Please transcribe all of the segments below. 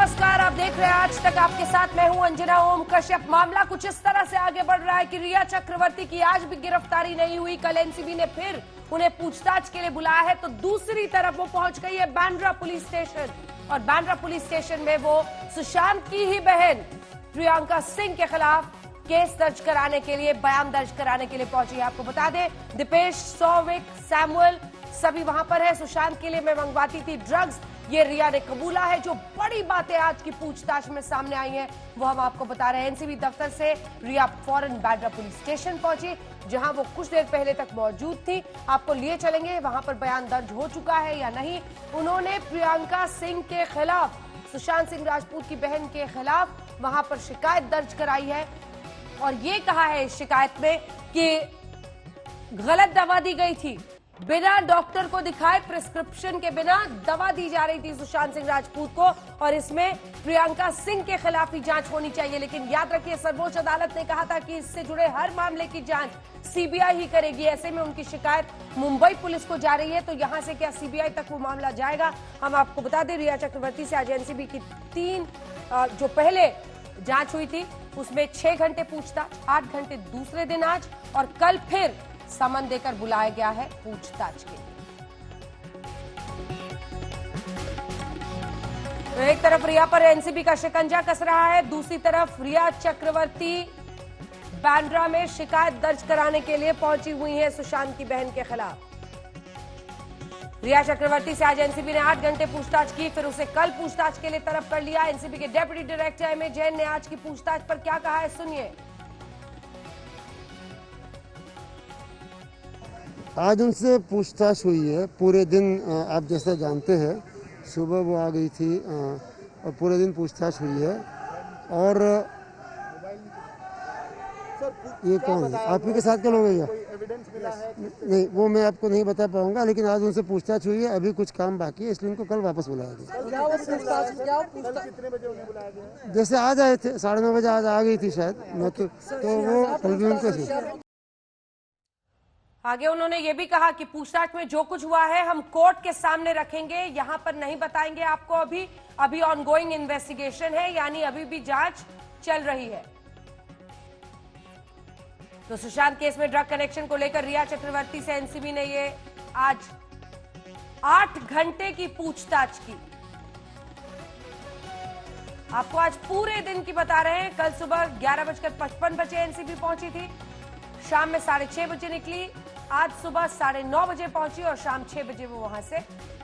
नमस्कार, आप देख रहे हैं आज तक। आपके साथ मैं हूं अंजना ओम कश्यप। मामला कुछ इस तरह से आगे बढ़ रहा है कि रिया चक्रवर्ती की आज भी गिरफ्तारी नहीं हुई। कल एनसीबी ने फिर उन्हें पूछताछ के लिए बुलाया है, तो दूसरी तरफ वो पहुंच गई है बांद्रा पुलिस स्टेशन, और बांद्रा पुलिस स्टेशन में वो सुशांत की ही बहन प्रियंका सिंह के खिलाफ केस दर्ज कराने के लिए, बयान दर्ज कराने के लिए पहुंची है। आपको बता दें, दीपेश, सौविक, सैमुअल सभी वहां पर है। सुशांत के लिए मैं मंगवाती थी ड्रग्स, ये रिया ने कबूला है। जो बड़ी बातें आज की पूछताछ में सामने आई हैं वो हम आपको बता रहे हैं। एनसीबी दफ्तर से रिया फौरन बांद्रा पुलिस स्टेशन पहुंची, जहां वो कुछ देर पहले तक मौजूद थी। आपको लिए चलेंगे वहां पर बयान दर्ज हो चुका है या नहीं। उन्होंने प्रियंका सिंह के खिलाफ, सुशांत सिंह राजपूत की बहन के खिलाफ वहां पर शिकायत दर्ज कराई है, और ये कहा है इस शिकायत में कि गलत दवा दी गई थी, बिना डॉक्टर को दिखाए प्रिस्क्रिप्शन के बिना दवा दी जा रही थी सुशांत सिंह राजपूत को, और इसमें प्रियंका सिंह के खिलाफ ही जांच होनी चाहिए। लेकिन याद रखिए, सर्वोच्च अदालत ने कहा था कि इससे जुड़े हर मामले की जांच सीबीआई ही करेगी। ऐसे में उनकी शिकायत मुंबई पुलिस को जा रही है, तो यहां से क्या सीबीआई तक वो मामला जाएगा? हम आपको बता दें, रिया चक्रवर्ती से आज एनसीबी की 3 जो पहले जांच हुई थी उसमें 6 घंटे पूछताछ, 8 घंटे दूसरे दिन आज, और कल फिर समन देकर बुलाया गया है पूछताछ के लिए। तो एक तरफ रिया पर एनसीबी का शिकंजा कस रहा है, दूसरी तरफ रिया चक्रवर्ती बांद्रा में शिकायत दर्ज कराने के लिए पहुंची हुई है सुशांत की बहन के खिलाफ। रिया चक्रवर्ती से आज एनसीबी ने 8 घंटे पूछताछ की, फिर उसे कल पूछताछ के लिए तलब कर लिया। एनसीबी के डेप्यूटी डायरेक्टर एमए जैन ने आज की पूछताछ पर क्या कहा है, सुनिए। आज उनसे पूछताछ हुई है पूरे दिन। आप जैसा जानते हैं, सुबह वो आ गई थी और पूरे दिन पूछताछ हुई है। और ये कौन है? आप ही के साथ क्या लोग हैं? नहीं, वो मैं आपको नहीं बता पाऊंगा, लेकिन आज उनसे पूछताछ हुई है। अभी कुछ काम बाकी है, इसलिए उनको कल वापस बुलाया गया। जैसे आज आए थे 9:30 बजे, आज आ गई थी शायद, मैं तो वो कल भी उनको। आगे उन्होंने ये भी कहा कि पूछताछ में जो कुछ हुआ है हम कोर्ट के सामने रखेंगे, यहां पर नहीं बताएंगे आपको। अभी ऑनगोइंग इन्वेस्टिगेशन है, यानी अभी भी जांच चल रही है। तो सुशांत केस में ड्रग कनेक्शन को लेकर रिया चक्रवर्ती से एनसीबी ने ये आज 8 घंटे की पूछताछ की। आपको आज पूरे दिन की बता रहे हैं। कल सुबह 11:55 एनसीबी पहुंची थी, शाम में 6:30 बजे निकली, आज सुबह 9:30 बजे पहुंची और शाम 6 बजे वो वहां से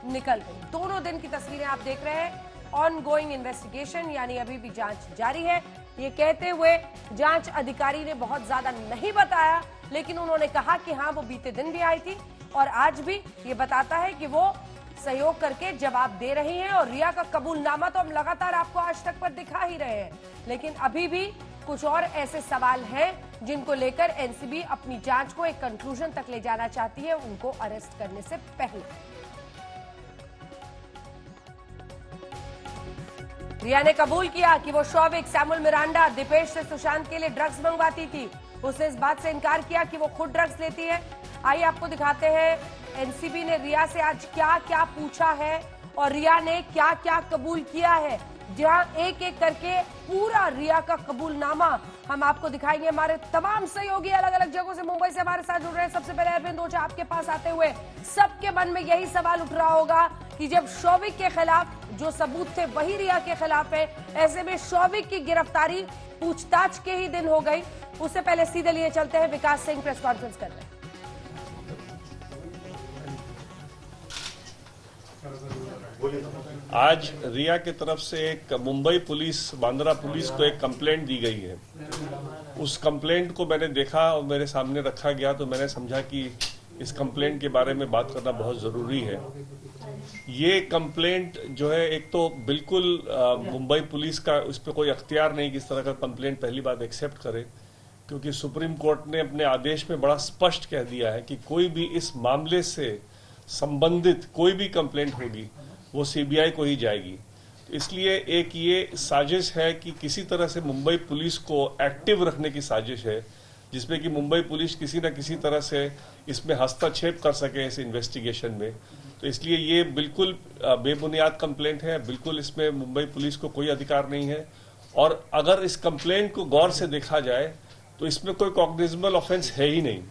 निकल गई। दोनों दिन की तस्वीरें आप देख रहे हैं। ऑनगोइंग इन्वेस्टिगेशन, यानी अभी भी जांच जारी है। ये कहते हुए जांच अधिकारी ने बहुत ज्यादा नहीं बताया, लेकिन उन्होंने कहा कि हाँ, वो बीते दिन भी आई थी और आज भी ये बताता है कि वो सहयोग करके जवाब दे रही हैं। और रिया का कबूलनामा तो हम लगातार आपको आज तक पर दिखा ही रहे हैं, लेकिन अभी भी कुछ और ऐसे सवाल हैं जिनको लेकर एनसीबी अपनी जांच को एक कंक्लूजन तक ले जाना चाहती है, उनको अरेस्ट करने से पहले। रिया ने कबूल किया कि वो शौविक, सैमुअल मिरांडा, दीपेश से सुशांत के लिए ड्रग्स मंगवाती थी। उसने इस बात से इनकार किया कि वो खुद ड्रग्स लेती है। आइए आपको दिखाते हैं एनसीबी ने रिया से आज क्या क्या पूछा है और रिया ने क्या क्या कबूल किया है, जहां एक एक करके पूरा रिया का कबूलनामा हम आपको दिखाएंगे। हमारे तमाम सहयोगी अलग अलग जगहों से, मुंबई से हमारे साथ जुड़ रहे हैं। सबसे पहले अरविंद ओझा, आपके पास आते हुए सबके मन में यही सवाल उठ रहा होगा कि जब शौविक के खिलाफ जो सबूत थे वही रिया के खिलाफ है, ऐसे में शौविक की गिरफ्तारी पूछताछ के ही दिन हो गई। उससे पहले सीधे लिए चलते हैं, विकास सिंह प्रेस कॉन्फ्रेंस कर रहे हैं। आज रिया की तरफ से एक मुंबई पुलिस, बांद्रा पुलिस को एक कंप्लेंट दी गई है। उस कंप्लेंट को मैंने देखा और मेरे सामने रखा गया, तो मैंने समझा कि इस कंप्लेंट के बारे में बात करना बहुत ज़रूरी है। ये कंप्लेंट जो है, एक तो बिल्कुल मुंबई पुलिस का उस पर कोई अख्तियार नहीं कि इस तरह का कंप्लेंट पहली बात एक्सेप्ट करे, क्योंकि सुप्रीम कोर्ट ने अपने आदेश में बड़ा स्पष्ट कह दिया है कि कोई भी इस मामले से संबंधित कोई भी कंप्लेंट होगी वो सीबीआई को ही जाएगी। इसलिए एक ये साजिश है कि किसी तरह से मुंबई पुलिस को एक्टिव रखने की साजिश है, जिसमें कि मुंबई पुलिस किसी न किसी तरह से इसमें हस्तक्षेप कर सके इस इन्वेस्टिगेशन में। तो इसलिए ये बिल्कुल बेबुनियाद कंप्लेंट है, बिल्कुल इसमें मुंबई पुलिस को कोई अधिकार नहीं है। और अगर इस कंप्लेंट को गौर से देखा जाए तो इसमें कोई कॉग्निजेबल ऑफेंस है ही नहीं।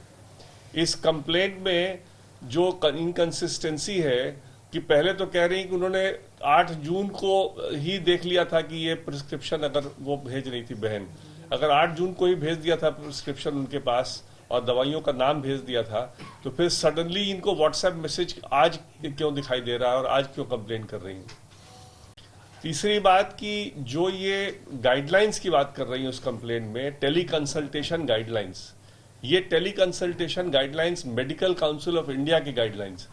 इस कंप्लेंट में जो इनकंसिस्टेंसी है कि पहले तो कह रही हैं कि उन्होंने 8 जून को ही देख लिया था कि ये प्रिस्क्रिप्शन, अगर वो भेज रही थी बहन, अगर 8 जून को ही भेज दिया था प्रिस्क्रिप्शन उनके पास और दवाइयों का नाम भेज दिया था, तो फिर सडनली इनको व्हाट्सएप मैसेज आज क्यों दिखाई दे रहा है और आज क्यों कंप्लेंट कर रही हैं। तीसरी बात कि जो ये गाइडलाइंस की बात कर रही है उस कंप्लेंट में, टेली कंसल्टेशन गाइडलाइंस, ये teleconsultation guidelines medical council of India की गाइडलाइंस,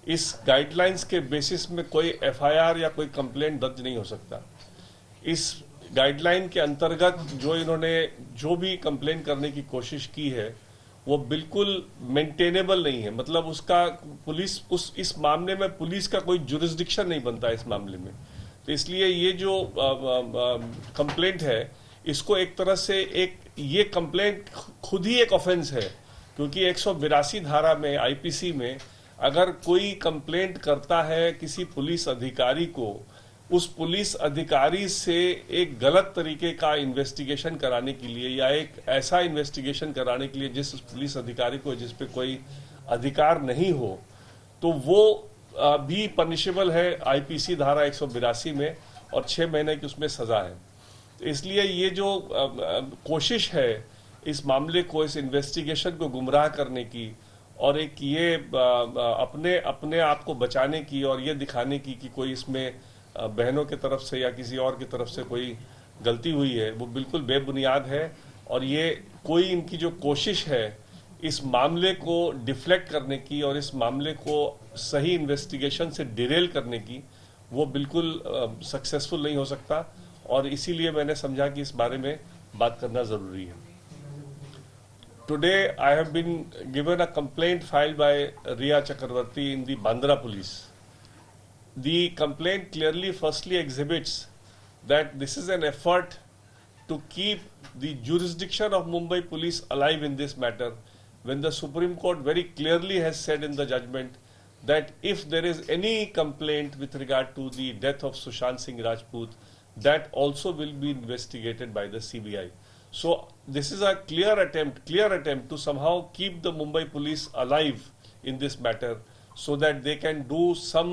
इस गाइडलाइंस के बेसिस में कोई एफआईआर या कोई कंप्लेंट दर्ज नहीं हो सकता। इस गाइडलाइन के अंतर्गत जो इन्होंने जो भी कंप्लेंट करने की कोशिश की है वो बिल्कुल मेंटेनेबल नहीं है। मतलब उसका पुलिस इस मामले में पुलिस का कोई जुरिस्डिक्शन नहीं बनता इस मामले में। तो इसलिए ये जो कंप्लेंट है इसको एक तरह से ये कंप्लेंट खुद ही एक ऑफेंस है, क्योंकि 182 धारा में आईपीसी में अगर कोई कंप्लेंट करता है किसी पुलिस अधिकारी को, उस पुलिस अधिकारी से एक गलत तरीके का इन्वेस्टिगेशन कराने के लिए या एक ऐसा इन्वेस्टिगेशन कराने के लिए जिस पुलिस अधिकारी को जिस पे कोई अधिकार नहीं हो, तो वो भी पनिशेबल है आईपीसी धारा 182 में और 6 महीने की उसमें सजा है। तो इसलिए ये जो कोशिश है इस मामले को, इस इन्वेस्टिगेशन को गुमराह करने की और एक ये अपने आप को बचाने की और ये दिखाने की कि कोई इसमें बहनों की तरफ से या किसी और की तरफ से कोई गलती हुई है, वो बिल्कुल बेबुनियाद है। और ये कोई इनकी जो कोशिश है इस मामले को डिफ्लेक्ट करने की और इस मामले को सही इन्वेस्टिगेशन से डिरेल करने की, वो बिल्कुल सक्सेसफुल नहीं हो सकता। और इसीलिए मैंने समझा कि इस बारे में बात करना जरूरी है। Today I have been given a complaint filed by Rhea Chakraborty in the Bandra police. The complaint clearly firstly exhibits that this is an effort to keep the jurisdiction of Mumbai police alive in this matter, when the Supreme Court very clearly has said in the judgment that if there is any complaint with regard to the death of Sushant Singh Rajput, that also will be investigated by the CBI. So this is a clear attempt to somehow keep the Mumbai police alive in this matter, so that they can do some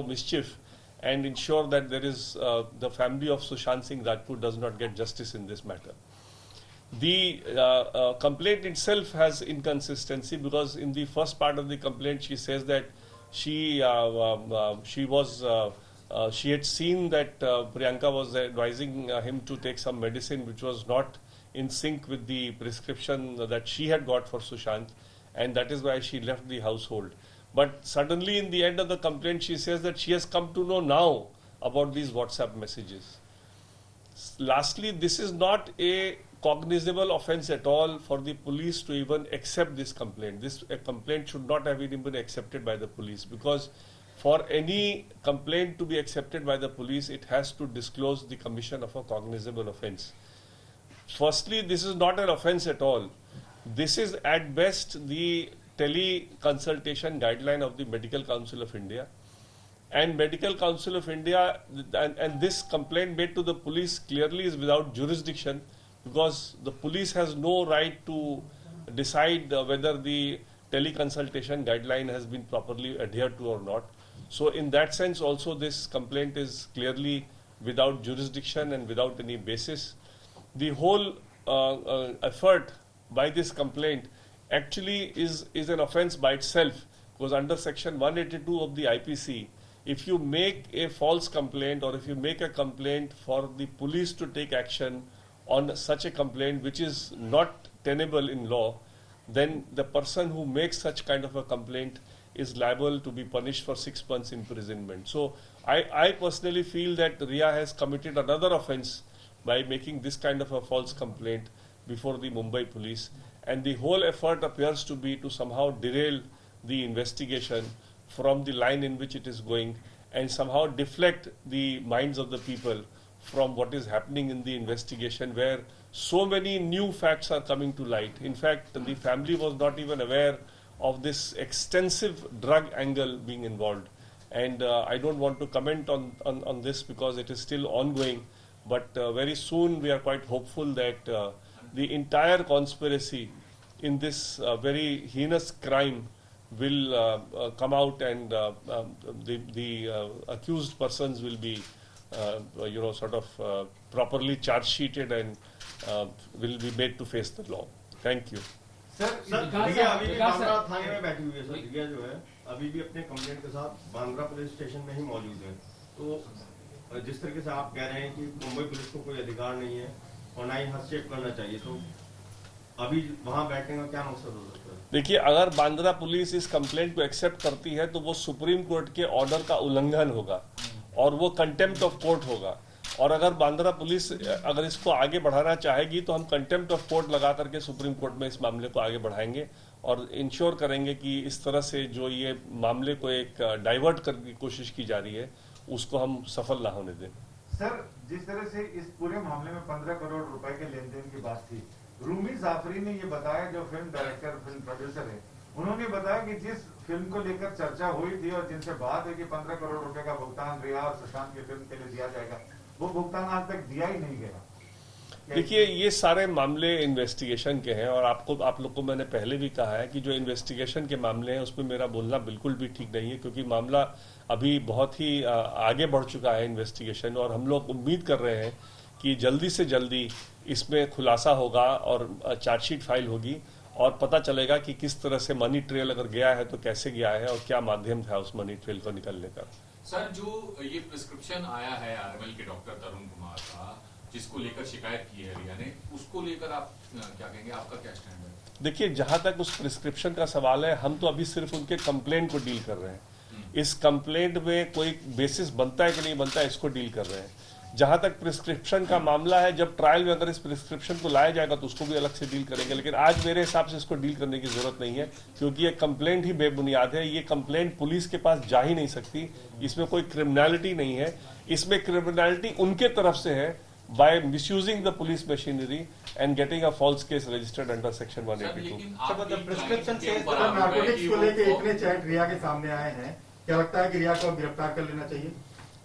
mischief and ensure that there is the family of Sushant Singh Rajput does not get justice in this matter. The complaint itself has inconsistency, because in the first part of the complaint she says that she had seen that Priyanka was advising him to take some medicine which was not in sync with the prescription that she had got for Sushant, and that is why she left the household. But suddenly in the end of the complaint she says that she has come to know now about these WhatsApp messages. Lastly, this is not a cognizable offense at all for the police to even accept this complaint. A complaint should not have even been accepted by the police, because for any complaint to be accepted by the police, it has to disclose the commission of a cognizable offense. Firstly, this is not an offense at all. This is at best the tele-consultation guideline of the Medical Council of India. And Medical Council of India, and this complaint made to the police clearly is without jurisdiction, because the police has no right to decide whether the tele-consultation guideline has been properly adhered to or not. So in that sense also this complaint is clearly without jurisdiction and without any basis. The whole effort by this complaint actually is an offense by itself, because under section 182 of the IPC, if you make a false complaint or if you make a complaint for the police to take action on such a complaint which is not tenable in law, then the person who makes such kind of a complaint is liable to be punished for 6 months imprisonment. So I personally feel that Riya has committed another offense by making this kind of a false complaint before the Mumbai police, and the whole effort appears to be to somehow derail the investigation from the line in which it is going and somehow deflect the minds of the people from what is happening in the investigation, where so many new facts are coming to light. In fact, the family was not even aware of this extensive drug angle being involved. And I don't want to comment on this because it is still ongoing. But very soon we are quite hopeful that the entire conspiracy in this very heinous crime will come out, and the accused persons will be sort of properly charge sheeted and will be made to face the law. Thank you. Sir Rhea अभी भी बांद्रा थाने में बैठी हुई है। Sir रिया जो है अभी भी अपने कंप्लेंट के साथ बांद्रा पुलिस स्टेशन में ही मौजूद है। तो जिस तरीके से आप कह रहे हैं कि मुंबई पुलिस को कोई अधिकार नहीं है और ना ही हस्तक्षेप करना चाहिए, तो अभी वहां बैठने का क्या मकसद हो सकता है? देखिए, अगर बांद्रा पुलिस इस कंप्लेंट को एक्सेप्ट करती है तो वो सुप्रीम कोर्ट के ऑर्डर का उल्लंघन होगा और वो कंटेम्प्ट ऑफ कोर्ट होगा। और अगर बांद्रा पुलिस अगर इसको आगे बढ़ाना चाहेगी तो हम कंटेम्प्ट ऑफ कोर्ट लगा करके सुप्रीम कोर्ट में इस मामले को आगे बढ़ाएंगे और इंश्योर करेंगे कि इस तरह से जो ये मामले को एक डाइवर्ट करने की कोशिश की जा रही है उसको हम सफल ना होने दें। सर, जिस तरह से इस पूरे मामले में 15 करोड़ रुपए के लेन देन की बात थी, रूमी जाफरी ने ये बताया, जो फिल्म डायरेक्टर फिल्म प्रोड्यूसर है, उन्होंने बताया कि जिस फिल्म को लेकर चर्चा हुई थी और जिनसे बात है कि 15 करोड़ रुपए का भुगतान रिया और सुशांत की फिल्म के लिए दिया जाएगा, वो भुगतान आज तक दिया ही नहीं गया। देखिए, ये सारे मामले इन्वेस्टिगेशन के हैं और आप लोग को मैंने पहले भी कहा है कि जो इन्वेस्टिगेशन के मामले हैं उसमें मेरा बोलना बिल्कुल भी ठीक नहीं है, क्योंकि मामला अभी बहुत ही आगे बढ़ चुका है इन्वेस्टिगेशन, और हम लोग उम्मीद कर रहे हैं कि जल्दी से जल्दी इसमें खुलासा होगा और चार्जशीट फाइल होगी और पता चलेगा कि किस तरह से मनी ट्रेल अगर गया है तो कैसे गया है और क्या माध्यम था उस मनी ट्रेल को निकलने का। सर, जो ये प्रिस्क्रिप्शन आया है आरएमएल के डॉक्टर तरुण कुमार का, जिसको लेकर शिकायत की है रिया ने, उसको लेकर आप क्या कहेंगे, आपका क्या स्टैंड है? देखिए, जहां तक उस प्रिस्क्रिप्शन का सवाल है, हम तो अभी सिर्फ उनके कंप्लेंट को डील कर रहे हैं। इस कंप्लेंट में कोई बेसिस बनता है कि नहीं बनता है इसको डील कर रहे हैं। जहां तक प्रिस्क्रिप्शन का मामला है, जब ट्रायल में अगर इस प्रिस्क्रिप्शन को लाया जाएगा तो उसको भी अलग से डील करेंगे, लेकिन आज मेरे हिसाब से इसको डील करने की जरूरत नहीं है, क्योंकि ये कंप्लेंट ही बेबुनियाद है। ये कंप्लेंट पुलिस के पास जा ही नहीं सकती, इसमें कोई क्रिमिनलिटी नहीं है। इसमें क्रिमिनलिटी उनके तरफ से है by misusing the police machinery and getting a false case registered under section 182। Prescription से नारकोटिक्स को लेकर इतने चैट रिया के सामने आए हैं, क्या लगता है कि रिया को गिरफ्तार कर लेना चाहिए?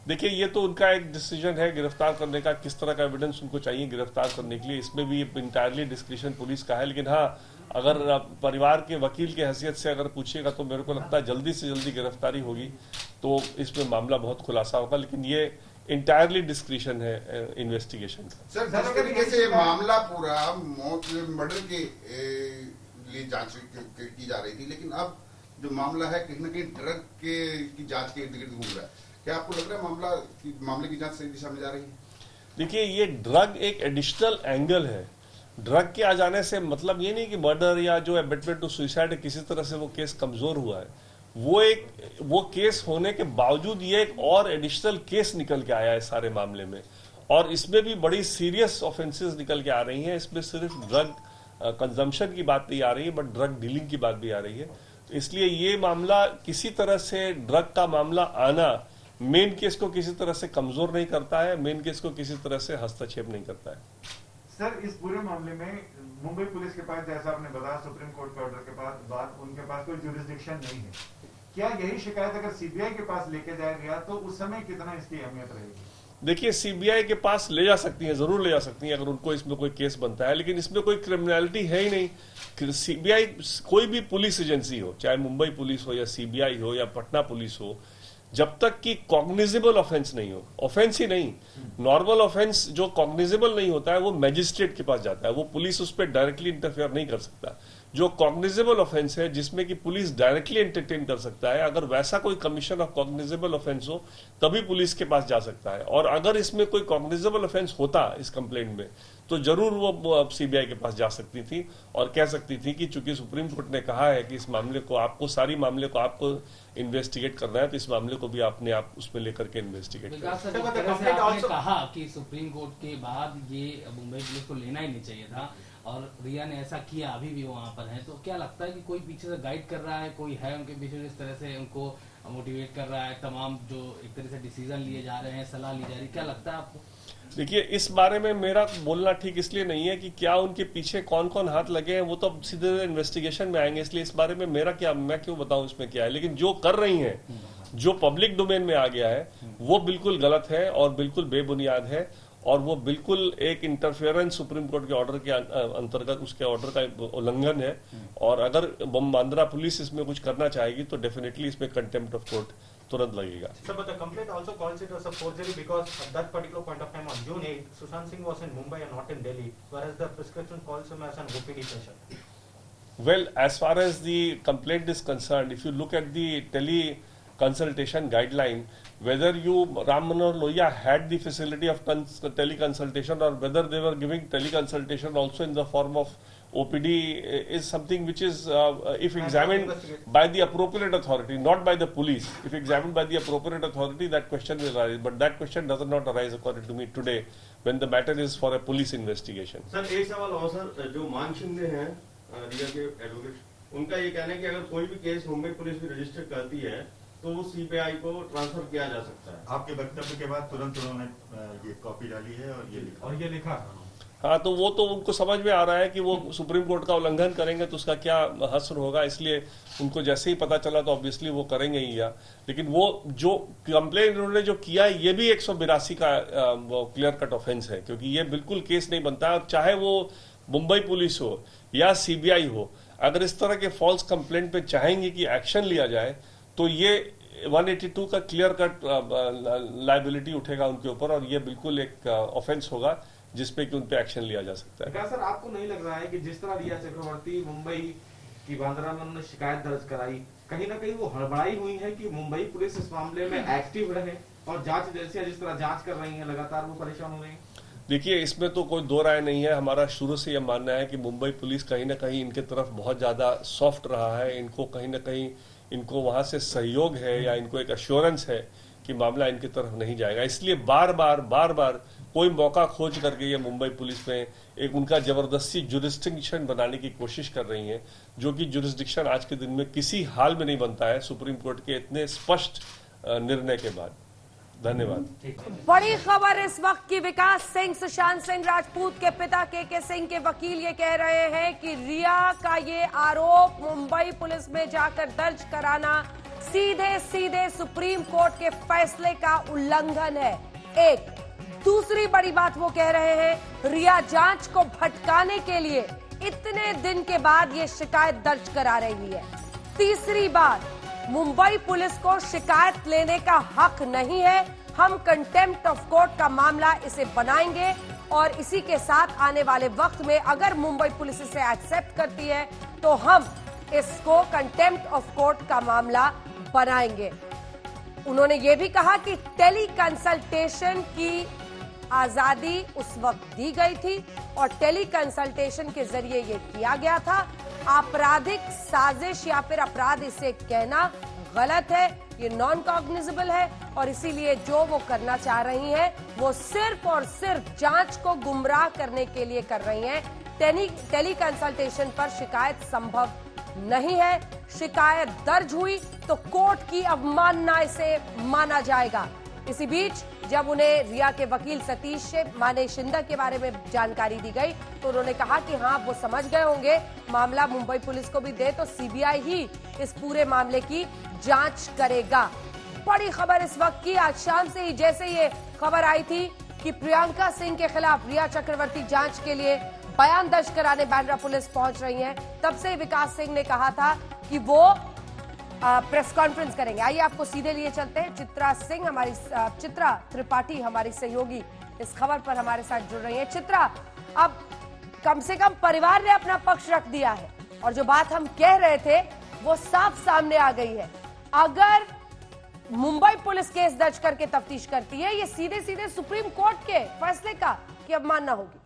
देखिए, ये तो उनका एक डिसीजन है गिरफ्तार करने का, किस तरह का एविडेंस उनको चाहिए गिरफ्तार करने के लिए, इसमें भी इंटायरली डिस्क्रिप्शन पुलिस का है। लेकिन हाँ, अगर परिवार के वकील की हैसियत से अगर पूछिएगा तो मेरे को लगता है जल्दी से जल्दी गिरफ्तारी होगी तो इसमें मामला बहुत खुलासा होगा, लेकिन ये इंटायरली डिस्क्रिप्शन है इन्वेस्टिगेशन का। सर, जिस तरीके से मामला पूरा मौत मर्डर के लिए जांच की जा रही थी, लेकिन अब जो मामला है कहीं न कहीं ड्रग की जांच के इर्द गिर्द घूम रहा है, क्या आपको लग रहा है मामले की जांच सही दिशा में जा रही है? देखिए, ये ड्रग एक एडिशनल एंगल है। ड्रग के आ जाने से मतलब ये नहीं कि मर्डर या जो एबेटमेंट टू सुसाइड किसी तरह से वो केस कमजोर हुआ है। वो केस होने के बावजूद ये एक और एडिशनल केस निकल के आया है सारे मामले में, और इसमें भी बड़ी सीरियस ऑफेंसेस निकल के आ रही हैं। इसमें सिर्फ ड्रग कंजम्पशन की बात नहीं आ रही है, बट ड्रग डीलिंग की बात भी आ रही है। इसलिए ये मामला किसी तरह से ड्रग का मामला आना मेन केस को किसी तरह से कमजोर नहीं करता है, मेन केस को किसी तरह से हस्तक्षेप नहीं करता है। सर, इस पूरे मामले में मुंबई पुलिस के पास, जैसा आपने बताया, सुप्रीम कोर्ट के ऑर्डर के बाद उनके पास कोई ज्यूरिसडिक्शन नहीं है। क्या यही शिकायत अगर सीबीआई के पास लेके जाएगा तो उस समय कितना इसकी अहमियत रहेगी? देखिए, सीबीआई के पास ले जा सकती है, जरूर ले जा सकती है अगर उनको इसमें कोई केस बनता है, लेकिन इसमें कोई क्रिमिनलिटी है ही नहीं। सीबीआई कोई भी पुलिस एजेंसी हो, चाहे मुंबई पुलिस हो या सीबीआई हो या पटना पुलिस हो, जब तक कि कॉग्निजेबल ऑफेंस नहीं हो, ऑफेंस ही नहीं, नॉर्मल ऑफेंस जो कॉग्निजेबल नहीं होता है वो मैजिस्ट्रेट के पास जाता है, वो पुलिस उस पर डायरेक्टली इंटरफेयर नहीं कर सकता। जो कॉग्निजेबल ऑफेंस है जिसमें कि पुलिस डायरेक्टली एंटरटेन कर सकता है, अगर वैसा कोई कमीशन ऑफ कॉग्निजेबल ऑफेंस हो तभी पुलिस के पास जा सकता है। और अगर इसमें कोई कॉग्निजेबल ऑफेंस होता इस कंप्लेंट में तो जरूर वो सीबीआई के पास जा सकती थी और कह सकती थी कि चूंकि सुप्रीम कोर्ट ने कहा है कि इस मामले को आपको, सारी मामले को आपको इन्वेस्टिगेट करना है, तो इस मामले को भी आपने आप उसमें लेकर के इन्वेस्टिगेट करें। आपने कहा कि सुप्रीम कोर्ट के बाद ये मुंबई पुलिस को लेना ही नहीं चाहिए था और रिया ने ऐसा किया, अभी भी वो वहाँ पर है, तो क्या लगता है कि कोई पीछे से गाइड कर रहा है, कोई है उनके पीछे इस तरह से उनको मोटिवेट कर रहा है, तमाम जो एक तरह से डिसीजन लिए जा रहे हैं, सलाह ली जा रही है, क्या लगता है आपको? देखिए, इस बारे में मेरा बोलना ठीक इसलिए नहीं है कि क्या उनके पीछे कौन कौन हाथ लगे हैं, वो तो सीधे इन्वेस्टिगेशन में आएंगे, इसलिए इस बारे में मेरा क्या, मैं क्यों बताऊं इसमें क्या है। लेकिन जो कर रही हैं, जो पब्लिक डोमेन में आ गया है, वो बिल्कुल गलत है और बिल्कुल बेबुनियाद है, और वो बिल्कुल एक इंटरफेरेंस सुप्रीम कोर्ट के ऑर्डर के अंतर्गत उसके ऑर्डर का उल्लंघन है। और अगर बांद्रा पुलिस इसमें कुछ करना चाहेगी तो डेफिनेटली इसमें कंटेम्प्ट ऑफ कोर्ट तुरंत लगेगा। Sir, but the complaint also calls it as a forgery because at that particular point of time on June 8, Sushant Singh was in Mumbai and not in Delhi, whereas the prescription calls him as an OPD patient. Well, as far as the complaint is concerned, if you look at the tele-consultation guideline, whether Ram Manohar Lohia had the facility of tele-consultation or whether they were giving tele-consultation also in the form of OPD is something which is, if examined by the appropriate authority, not by the police, if examined by the appropriate authority, that question will arise. But that question does not arise according to me today when the matter is for a police investigation. Sir एक सवाल और sir, जो मान शिंदे हैं रिया के advocate, उनका ये कहना है कि अगर कोई भी केस मुंबई पुलिस भी रजिस्टर करती है तो सीबीआई को ट्रांसफर किया जा सकता है। आपके वक्तव्य के बाद तुरंत उन्होंने ये कॉपी डाली है और ये लिखा। हाँ, तो वो तो उनको समझ में आ रहा है कि वो सुप्रीम कोर्ट का उल्लंघन करेंगे तो उसका क्या हश्र होगा, इसलिए उनको जैसे ही पता चला तो ऑब्वियसली वो करेंगे ही। या लेकिन वो जो कंप्लेंट उन्होंने जो किया है, ये भी 182 का वो क्लियर कट ऑफेंस है, क्योंकि ये बिल्कुल केस नहीं बनता है। चाहे वो मुंबई पुलिस हो या सीबीआई हो, अगर इस तरह के फॉल्स कंप्लेंट पे चाहेंगे कि एक्शन लिया जाए तो ये 182 का क्लियर कट लायबिलिटी उठेगा उनके ऊपर, और ये बिल्कुल एक ऑफेंस होगा जिसपे कि उन पे एक्शन लिया जा सकता है। क्या सर आपको नहीं लग रहा है कि जिस तरह रिया चक्रवर्ती मुंबई की बांद्रा में उन्होंने शिकायत दर्ज कराई, कहीं ना कहीं वो हड़बड़ाई हुई है कि मुंबई पुलिस इस मामले में एक्टिव रहे और जांच एजेंसियां जिस तरह जांच कर रही हैं लगातार वो परेशान हो रही हैं? देखिए, इसमें तो कोई दो राय नहीं है। हमारा शुरू से यह मानना है कि मुंबई पुलिस कहीं ना कहीं इनके तरफ बहुत ज्यादा सॉफ्ट रहा है, इनको कहीं ना कहीं इनको वहां से सहयोग है या इनको एक अश्योरेंस है कि मामला इनकी तरफ नहीं जाएगा, इसलिए बार बार कोई मौका खोज करके ये मुंबई पुलिस में एक उनका जबरदस्ती जुरिस्डिक्शन बनाने की कोशिश कर रही है, जो कि जुरिस्डिक्शन आज के दिन में किसी हाल में नहीं बनता है सुप्रीम कोर्ट के इतने स्पष्ट निर्णय के बाद। धन्यवाद। बड़ी खबर इस वक्त की, विकास सिंह सुशांत सिंह राजपूत के पिता के सिंह के वकील ये कह रहे हैं कि रिया का ये आरोप मुंबई पुलिस में जाकर दर्ज कराना सीधे सुप्रीम कोर्ट के फैसले का उल्लंघन है। एक दूसरी बड़ी बात वो कह रहे हैं, रिया जांच को भटकाने के लिए इतने दिन के बाद ये शिकायत दर्ज करा रही है। तीसरी बात, मुंबई पुलिस को शिकायत लेने का हक नहीं है, हम कंटेम्प्ट ऑफ कोर्ट का मामला इसे बनाएंगे और इसी के साथ आने वाले वक्त में अगर मुंबई पुलिस इसे एक्सेप्ट करती है तो हम इसको कंटेम्प्ट ऑफ कोर्ट का मामला बनाएंगे। उन्होंने ये भी कहा कि टेली कंसल्टेशन की आजादी उस वक्त दी गई थी और टेली कंसल्टेशन के जरिए ये किया गया था। आपराधिक साजिश या फिर अपराध इसे कहना गलत है, ये नॉन कॉग्निजेबल है और इसीलिए जो वो करना चाह रही हैं वो सिर्फ और सिर्फ जांच को गुमराह करने के लिए कर रही हैं। टेली कंसल्टेशन पर शिकायत संभव नहीं है, शिकायत दर्ज हुई तो कोर्ट की अवमानना इसे माना जाएगा। इसी बीच जब उन्हें रिया के वकील सतीश माने शिंदा के बारे में जानकारी दी गई तो उन्होंने कहा कि हाँ, वो समझ गए होंगे मामला मुंबई पुलिस को भी दे तो सीबीआई ही इस पूरे मामले की जांच करेगा। बड़ी खबर इस वक्त की, आज शाम से ही जैसे ये खबर आई थी कि प्रियंका सिंह के खिलाफ रिया चक्रवर्ती जांच के लिए बयान दर्ज कराने बांद्रा पुलिस पहुंच रही है, तब से विकास सिंह ने कहा था कि वो प्रेस कॉन्फ्रेंस करेंगे। आइए आपको सीधे लिए चलते हैं। चित्रा त्रिपाठी हमारी सहयोगी इस खबर पर हमारे साथ जुड़ रही है। चित्रा, अब कम से कम परिवार ने अपना पक्ष रख दिया है और जो बात हम कह रहे थे वो साफ सामने आ गई है। अगर मुंबई पुलिस केस दर्ज करके तफ्तीश करती है, ये सीधे सुप्रीम कोर्ट के फैसले का की अवमानना होगी।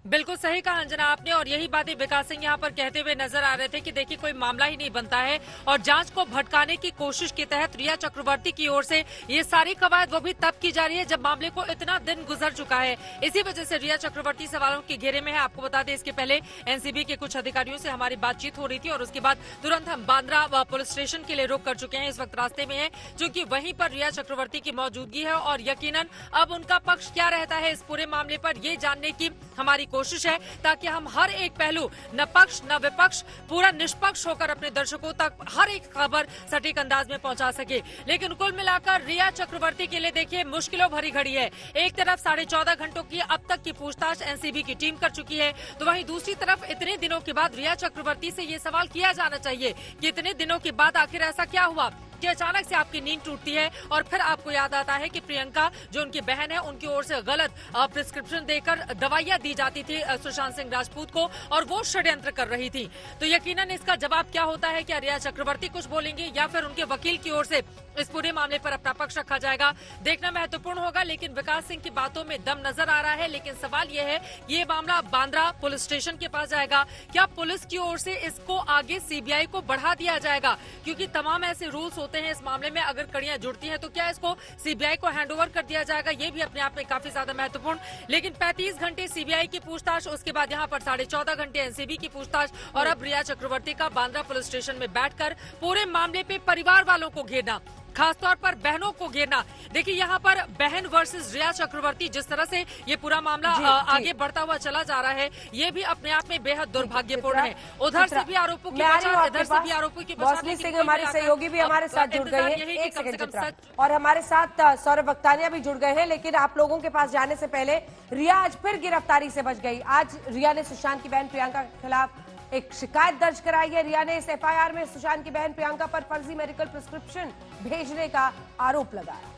बिल्कुल सही कहा अंजना आपने, और यही बातें विकास सिंह यहाँ पर कहते हुए नजर आ रहे थे कि देखिए कोई मामला ही नहीं बनता है और जांच को भटकाने की कोशिश के तहत रिया चक्रवर्ती की ओर से ये सारी कवायद वो भी तब की जा रही है जब मामले को इतना दिन गुजर चुका है। इसी वजह से रिया चक्रवर्ती सवालों के घेरे में है। आपको बता दें इसके पहले एनसीबी के कुछ अधिकारियों से हमारी बातचीत हो रही थी और उसके बाद तुरंत हम बांद्रा पुलिस स्टेशन के लिए रुक कर चुके हैं। इस वक्त रास्ते में है क्योंकि वहीं पर रिया चक्रवर्ती की मौजूदगी है और यकीनन अब उनका पक्ष क्या रहता है इस पूरे मामले पर ये जानने की हमारी कोशिश है ताकि हम हर एक पहलू न पक्ष न विपक्ष पूरा निष्पक्ष होकर अपने दर्शकों तक हर एक खबर सटीक अंदाज में पहुंचा सके। लेकिन कुल मिलाकर रिया चक्रवर्ती के लिए देखिए मुश्किलों भरी घड़ी है। एक तरफ 14.5 घंटों की अब तक की पूछताछ एनसीबी की टीम कर चुकी है, तो वहीं दूसरी तरफ इतने दिनों के बाद रिया चक्रवर्ती से ये सवाल किया जाना चाहिए कि इतने दिनों के बाद आखिर ऐसा क्या हुआ कि अचानक से आपकी नींद टूटती है और फिर आपको याद आता है कि प्रियंका जो उनकी बहन है उनकी ओर से गलत प्रिस्क्रिप्शन देकर दवाइयां दी जाती थी सुशांत सिंह राजपूत को और वो षड्यंत्र कर रही थी। तो यकीनन इसका जवाब क्या होता है, क्या रिया चक्रवर्ती कुछ बोलेंगे या फिर उनके वकील की ओर से इस पूरे मामले पर अपना पक्ष रखा जाएगा, देखना महत्वपूर्ण होगा। लेकिन विकास सिंह की बातों में दम नजर आ रहा है। लेकिन सवाल ये है ये मामला बांद्रा पुलिस स्टेशन के पास जाएगा, क्या पुलिस की ओर से इसको आगे सीबीआई को बढ़ा दिया जाएगा, क्योंकि तमाम ऐसे रूल्स होते हैं इस मामले में, अगर कड़ियां जुड़ती हैं तो क्या इसको सीबीआई को हैंडओवर कर दिया जाएगा, ये भी अपने आप में काफी ज्यादा महत्वपूर्ण। लेकिन 35 घंटे सीबीआई की पूछताछ, उसके बाद यहाँ पर 14.5 घंटे एनसीबी की पूछताछ और अब रिया चक्रवर्ती का बांद्रा पुलिस स्टेशन में बैठकर पूरे मामले पे परिवार वालों को घेरना, खासतौर पर बहनों को घेरना। देखिए यहाँ पर बहन वर्सेस रिया चक्रवर्ती जिस तरह से ये पूरा मामला आगे बढ़ता हुआ चला जा रहा है, ये भी अपने आप में बेहद दुर्भाग्यपूर्ण है। उधर से भी आरोपों की बचाव, इधर से भी आरोपों की बचाव। सिंह हमारे सहयोगी भी हमारे साथ जुड़ गए हैं, एक सेकंड चित्रा, और हमारे साथ सौरभ वक्तानिया भी जुड़ गए हैं। लेकिन आप लोगों के पास जाने से पहले रिया आज फिर गिरफ्तारी से बच गई। आज रिया ने सुशांत की बहन प्रियंका के खिलाफ एक शिकायत दर्ज कराई है। रिया ने इस एफआईआर में सुशांत की बहन प्रियंका पर फर्जी मेडिकल प्रिस्क्रिप्शन भेजने का आरोप लगाया।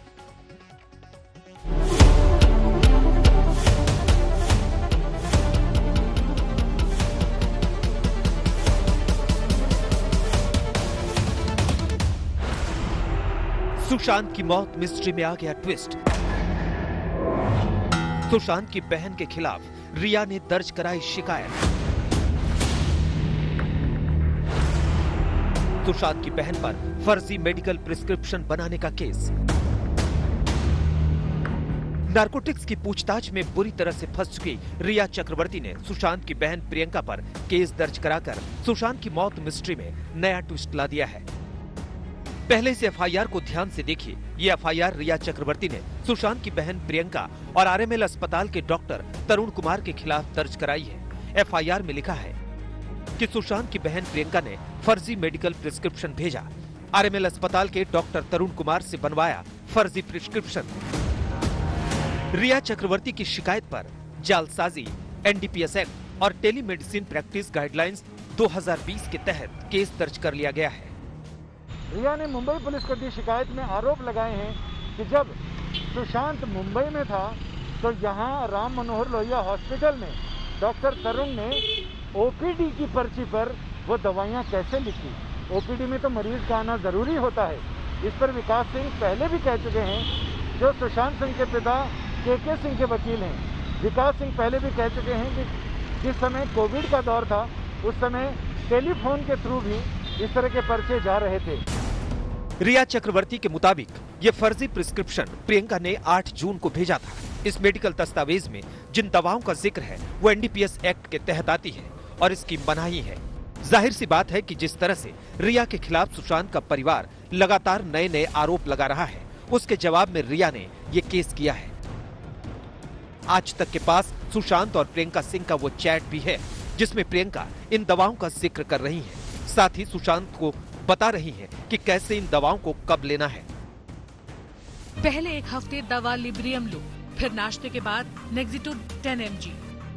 सुशांत की मौत मिस्ट्री में आ गया ट्विस्ट। सुशांत की बहन के खिलाफ रिया ने दर्ज कराई शिकायत। सुशांत की बहन पर फर्जी मेडिकल प्रिस्क्रिप्शन बनाने का केस। नारकोटिक्स की पूछताछ में बुरी तरह से फंस चुकी रिया चक्रवर्ती ने सुशांत की बहन प्रियंका पर केस दर्ज कराकर सुशांत की मौत मिस्ट्री में नया ट्विस्ट ला दिया है। पहले इस एफआईआर को ध्यान से देखिए। ये एफआईआर रिया चक्रवर्ती ने सुशांत की बहन प्रियंका और आरएमएल अस्पताल के डॉक्टर तरुण कुमार के खिलाफ दर्ज कराई है। एफआईआर में लिखा है कि सुशांत की बहन प्रियंका ने फर्जी मेडिकल प्रिस्क्रिप्शन भेजा। आरएमएल अस्पताल के डॉक्टर तरुण कुमार से बनवाया फर्जी प्रिस्क्रिप्शन। रिया चक्रवर्ती की शिकायत पर जालसाजी, एनडीपीएस एक्ट और टेलीमेडिसिन प्रैक्टिस गाइडलाइंस 2020 के तहत केस दर्ज कर लिया गया है। रिया ने मुंबई पुलिस को दी शिकायत में आरोप लगाए हैं कि जब सुशांत मुंबई में था तो यहाँ राम मनोहर लोहिया हॉस्पिटल में डॉक्टर तरुण ने ओपीडी की पर्ची पर वो दवाइयाँ कैसे लिखी। ओपीडी में तो मरीज का आना जरूरी होता है। इस पर विकास सिंह पहले भी कह चुके हैं, जो सुशांत सिंह के पिता के सिंह के वकील हैं। विकास सिंह पहले भी कह चुके हैं कि जिस समय कोविड का दौर था उस समय टेलीफोन के थ्रू भी इस तरह के पर्चे जा रहे थे। रिया चक्रवर्ती के मुताबिक ये फर्जी प्रिस्क्रिप्शन प्रियंका ने 8 जून को भेजा था। इस मेडिकल दस्तावेज में जिन दवाओं का जिक्र है वो एनडीपीएस एक्ट के तहत आती है और इसकी मनाही है। जाहिर सी बात है कि जिस तरह से रिया के खिलाफ सुशांत का परिवार लगातार नए नए आरोप लगा रहा है, उसके जवाब में रिया ने ये केस किया है। आज तक के पास सुशांत और प्रियंका सिंह का वो चैट भी है जिसमें प्रियंका इन दवाओं का जिक्र कर रही है, साथ ही सुशांत को बता रही है कि कैसे इन दवाओं को कब लेना है। पहले एक हफ्ते दवा लिब्रियम लो, फिर नाश्ते के बाद नेक्सिटो 10 mg।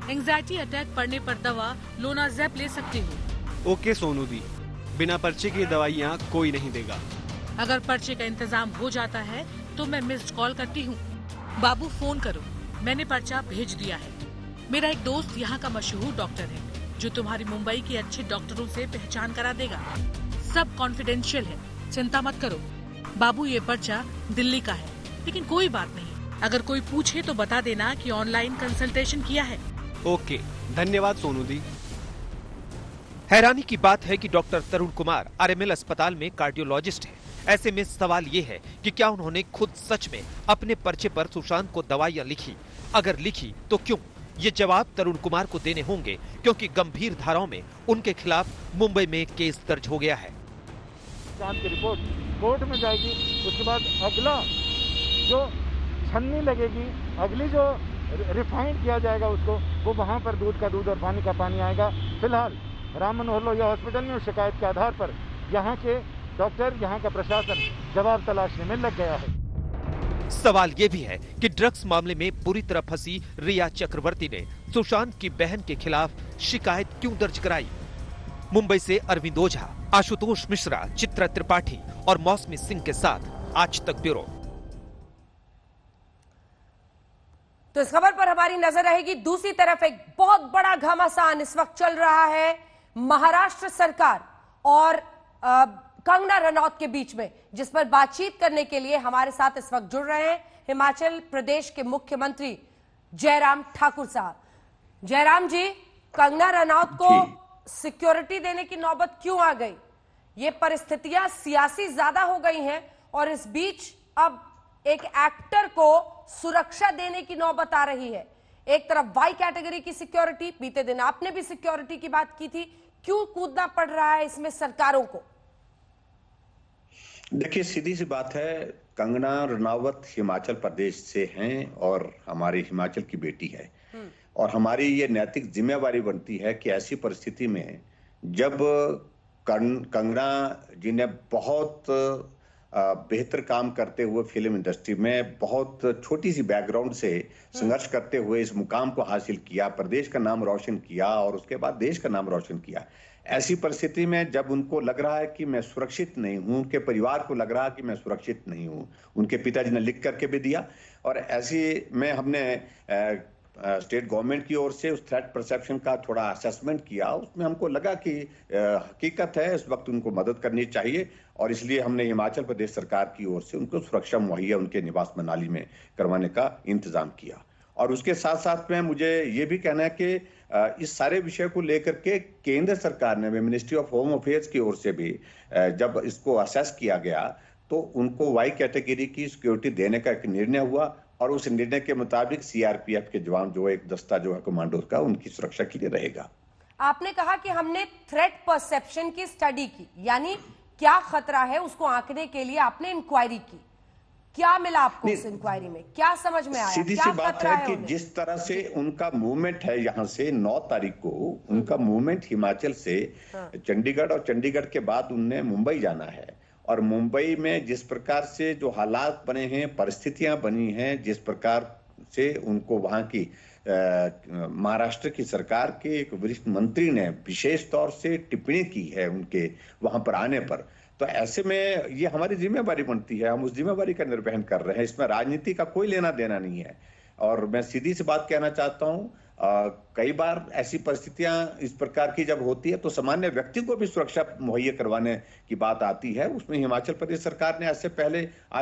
एंजाइटी अटैक पड़ने पर दवा लोनाजेप ले सकते हो। ओके सोनू दी, बिना पर्चे की दवाइयाँ कोई नहीं देगा। अगर पर्चे का इंतजाम हो जाता है तो मैं मिस्ड कॉल करती हूँ। बाबू फोन करो, मैंने पर्चा भेज दिया है। मेरा एक दोस्त यहाँ का मशहूर डॉक्टर है जो तुम्हारी मुंबई के अच्छे डॉक्टरों से पहचान करा देगा। सब कॉन्फिडेंशियल है, चिंता मत करो। बाबू ये पर्चा दिल्ली का है, लेकिन कोई बात नहीं। अगर कोई पूछे तो बता देना कि ऑनलाइन कंसल्टेशन किया है। ओके, धन्यवाद सोनू दी। हैरानी की बात है कि डॉक्टर तरुण कुमार आरएमएल अस्पताल में कार्डियोलॉजिस्ट हैं। ऐसे में सवाल ये है कि क्या उन्होंने खुद सच में अपने पर्चे पर सुशांत को दवाइयां लिखी? अगर लिखी तो क्यों? ये जवाब तरुण कुमार को देने होंगे, क्योंकि गंभीर धाराओं में उनके खिलाफ मुंबई में केस दर्ज हो गया है। सुशांत की रिपोर्ट कोर्ट में जाएगी, उसके बाद अगला जो छन्नी लगेगी, अगली जो रिफाइंड किया जाएगा उसको, वो वहाँ पर दूध का दूध और पानी का पानी आएगा। फिलहाल राम मनोहर लोहिया हॉस्पिटल में उस शिकायत के आधार पर यहाँ के डॉक्टर, यहाँ का प्रशासन जवाब तलाशने में लग गया है। सवाल ये भी है कि ड्रग्स मामले में बुरी तरह फंसी रिया चक्रवर्ती ने सुशांत की बहन के खिलाफ शिकायत क्यों दर्ज कराई? मुंबई से अरविंद ओझा, आशुतोष मिश्रा, चित्रा त्रिपाठी और मौसमी सिंह के साथ आज तक ब्यूरो। तो इस खबर पर हमारी नजर रहेगी। दूसरी तरफ एक बहुत बड़ा घमासान इस वक्त चल रहा है महाराष्ट्र सरकार और कंगना रनौत के बीच में, जिस पर बातचीत करने के लिए हमारे साथ इस वक्त जुड़ रहे हैं हिमाचल प्रदेश के मुख्यमंत्री जयराम ठाकुर साहब। जयराम जी, कंगना रनौत को सिक्योरिटी देने की नौबत क्यों आ गई? ये परिस्थितियां सियासी ज्यादा हो गई हैं और इस बीच अब एक एक्टर को सुरक्षा देने की नौबत आ रही है। एक तरफ वाई कैटेगरी की सिक्योरिटी, बीते दिन आपने भी सिक्योरिटी की बात की थी, क्यों कूदना पड़ रहा है इसमें सरकारों को? देखिए, सीधी सी बात है, कंगना रनावत हिमाचल प्रदेश से हैं और हमारी हिमाचल की बेटी है और हमारी ये नैतिक जिम्मेवारी बनती है कि ऐसी परिस्थिति में जब कंगना जी ने बहुत बेहतर काम करते हुए फिल्म इंडस्ट्री में बहुत छोटी सी बैकग्राउंड से संघर्ष करते हुए इस मुकाम को हासिल किया, प्रदेश का नाम रोशन किया और उसके बाद देश का नाम रोशन किया, ऐसी परिस्थिति में जब उनको लग रहा है कि मैं सुरक्षित नहीं हूं, उनके परिवार को लग रहा है कि मैं सुरक्षित नहीं हूं, उनके पिताजी ने लिख करके भी दिया और ऐसी में हमने स्टेट गवर्नमेंट की ओर से उस थ्रेट परसेप्शन का थोड़ा असेसमेंट किया। उसमें हमको लगा कि हकीकत है इस वक्त उनको मदद करनी चाहिए और इसलिए हमने हिमाचल प्रदेश सरकार की ओर से उनको सुरक्षा मुहैया उनके निवास मनाली में करवाने का इंतजाम किया। और उसके साथ साथ में मुझे ये भी कहना है कि इस सारे विषय को लेकर के केंद्र सरकार ने, मिनिस्ट्री ऑफ होम अफेयर्स की ओर से भी जब इसको असेस किया गया तो उनको वाई कैटेगरी की सिक्योरिटी देने का एक निर्णय हुआ और उस निर्णय के मुताबिक सीआरपीएफ के जवान जो एक दस्ता जो है कमांडोज का, उनकी सुरक्षा के लिए रहेगा। आपने कहा कि हमने थ्रेट परसेप्शन की स्टडी की, यानी क्या खतरा है उसको आंकने के लिए आपने इंक्वायरी की। क्या मिला आपको उस इंक्वायरी में? क्या समझ में आया? सीधी सी बात है कि जिस तरह से उनका मूवमेंट है, यहाँ से 9 तारीख को उनका मूवमेंट हिमाचल से चंडीगढ़ और चंडीगढ़ के बाद उनने मुंबई जाना है और मुंबई में जिस प्रकार से जो हालात बने हैं, परिस्थितियां बनी हैं, जिस प्रकार से उनको वहां की महाराष्ट्र की सरकार के एक वरिष्ठ मंत्री ने विशेष तौर से टिप्पणी की है उनके वहां पर आने पर, तो ऐसे में ये हमारी जिम्मेवारी बनती है, हम उस जिम्मेवारी का निर्वहन कर रहे हैं। इसमें राजनीति का कोई लेना देना नहीं है। और मैं सीधी सी बात कहना चाहता हूँ, कई बार ऐसी परिस्थितियां इस प्रकार की जब होती है तो सामान्य व्यक्ति को भी सुरक्षा मुहैया करवाने की बात आती है। उसमें हिमाचल प्रदेश सरकार ने आज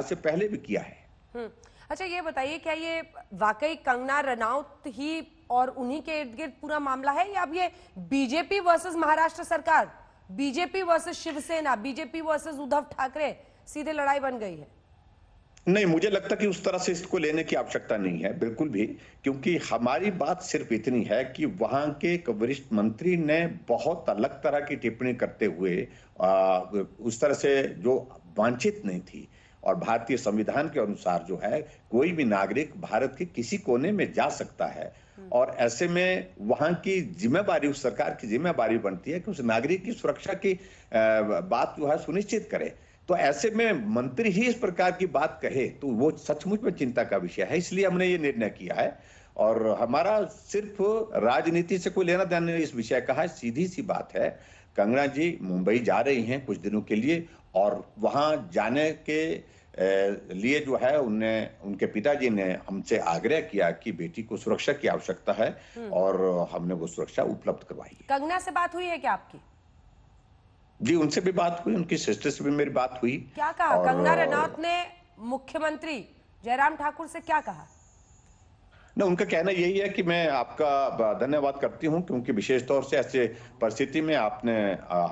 से पहले भी किया है। अच्छा, ये बताइए, क्या ये वाकई कंगना रनौत ही और उन्हीं के इर्द गिर्द पूरा मामला है या अब ये बीजेपी वर्सेस महाराष्ट्र सरकार, BJP versus Shiv Sena, BJP versus Uddhav Thackeray सीधे लड़ाई बन गई है? नहीं, मुझे लगता कि उस तरह से इसको लेने की आवश्यकता नहीं है बिल्कुल भी, क्योंकि हमारी बात सिर्फ इतनी है कि वहां के एक वरिष्ठ मंत्री ने बहुत अलग तरह की टिप्पणी करते हुए उस तरह से जो वांछित नहीं थी और भारतीय संविधान के अनुसार जो है कोई भी नागरिक भारत के किसी कोने में जा सकता है और ऐसे में वहां की जिम्मेवारी, उस सरकार की जिम्मेवारी बनती है कि उस नागरिक की सुरक्षा की बात जो है सुनिश्चित करे। तो ऐसे में मंत्री ही इस प्रकार की बात कहे तो वो सचमुच में चिंता का विषय है। इसलिए हमने ये निर्णय किया है और हमारा सिर्फ राजनीति से कोई लेना देना इस विषय का है। सीधी सी बात है, कंगना जी मुंबई जा रही हैं कुछ दिनों के लिए और वहां जाने के लिए जो है उनके पिताजी ने हमसे आग्रह किया कि बेटी को सुरक्षा की आवश्यकता है और हमने वो सुरक्षा उपलब्ध करवाई है। कंगना से बात हुई है क्या आपकी? जी, उनसे भी बात हुई, उनकी सिस्टर से भी मेरी बात हुई। क्या कहा कंगना रनौत ने? मुख्यमंत्री जयराम ठाकुर से क्या कहा? न, उनका कहना यही है कि मैं आपका धन्यवाद करती हूं, क्योंकि विशेष तौर से ऐसे परिस्थिति में आपने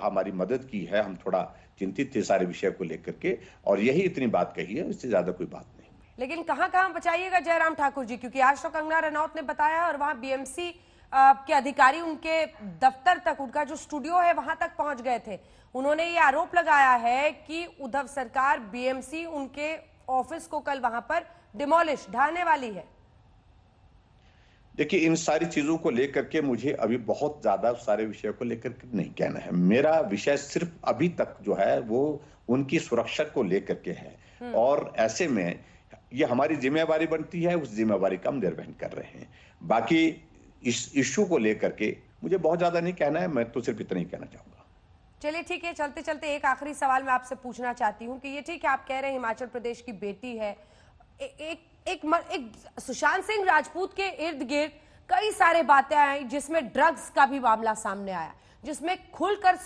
हमारी मदद की है। हम थोड़ा चिंतित थे सारे विषय को लेकर के, और यही इतनी बात कही है, इससे ज्यादा कोई बात नहीं। लेकिन कहां बचाइएगा जयराम ठाकुर जी, क्योंकि आज तो कंगना रनौत ने बताया और वहां बीएमसी के अधिकारी उनके दफ्तर तक, उनका जो स्टूडियो है वहां तक पहुंच गए थे। उन्होंने ये आरोप लगाया है कि उद्धव सरकार बीएमसी उनके ऑफिस को कल वहां पर डिमोलिश ढाने वाली है। देखिए, इन सारी चीजों को लेकर के मुझे अभी बहुत ज्यादा सारे विषयों को लेकर के नहीं कहना है। मेरा विषय सिर्फ अभी तक जो है वो उनकी सुरक्षा को लेकर के है, और ऐसे में ये हमारी जिम्मेवारी बनती है, उस जिम्मेवारी का हम निर्वहन कर रहे हैं। बाकी इस इश्यू को लेकर के मुझे बहुत ज्यादा नहीं कहना है, मैं तो सिर्फ इतना ही कहना चाहूंगा। चलिए ठीक है, चलते चलते एक आखिरी सवाल मैं आपसे पूछना चाहती हूँ कि ये ठीक है, आप कह रहे हैं हिमाचल प्रदेश की बेटी है, एक सुशांत सिंह राजपूत के इर्द गिर्द कई सारे बातें आई, जिसमें ड्रग्स का भी मामला सामने आया, जिसमें खुलकर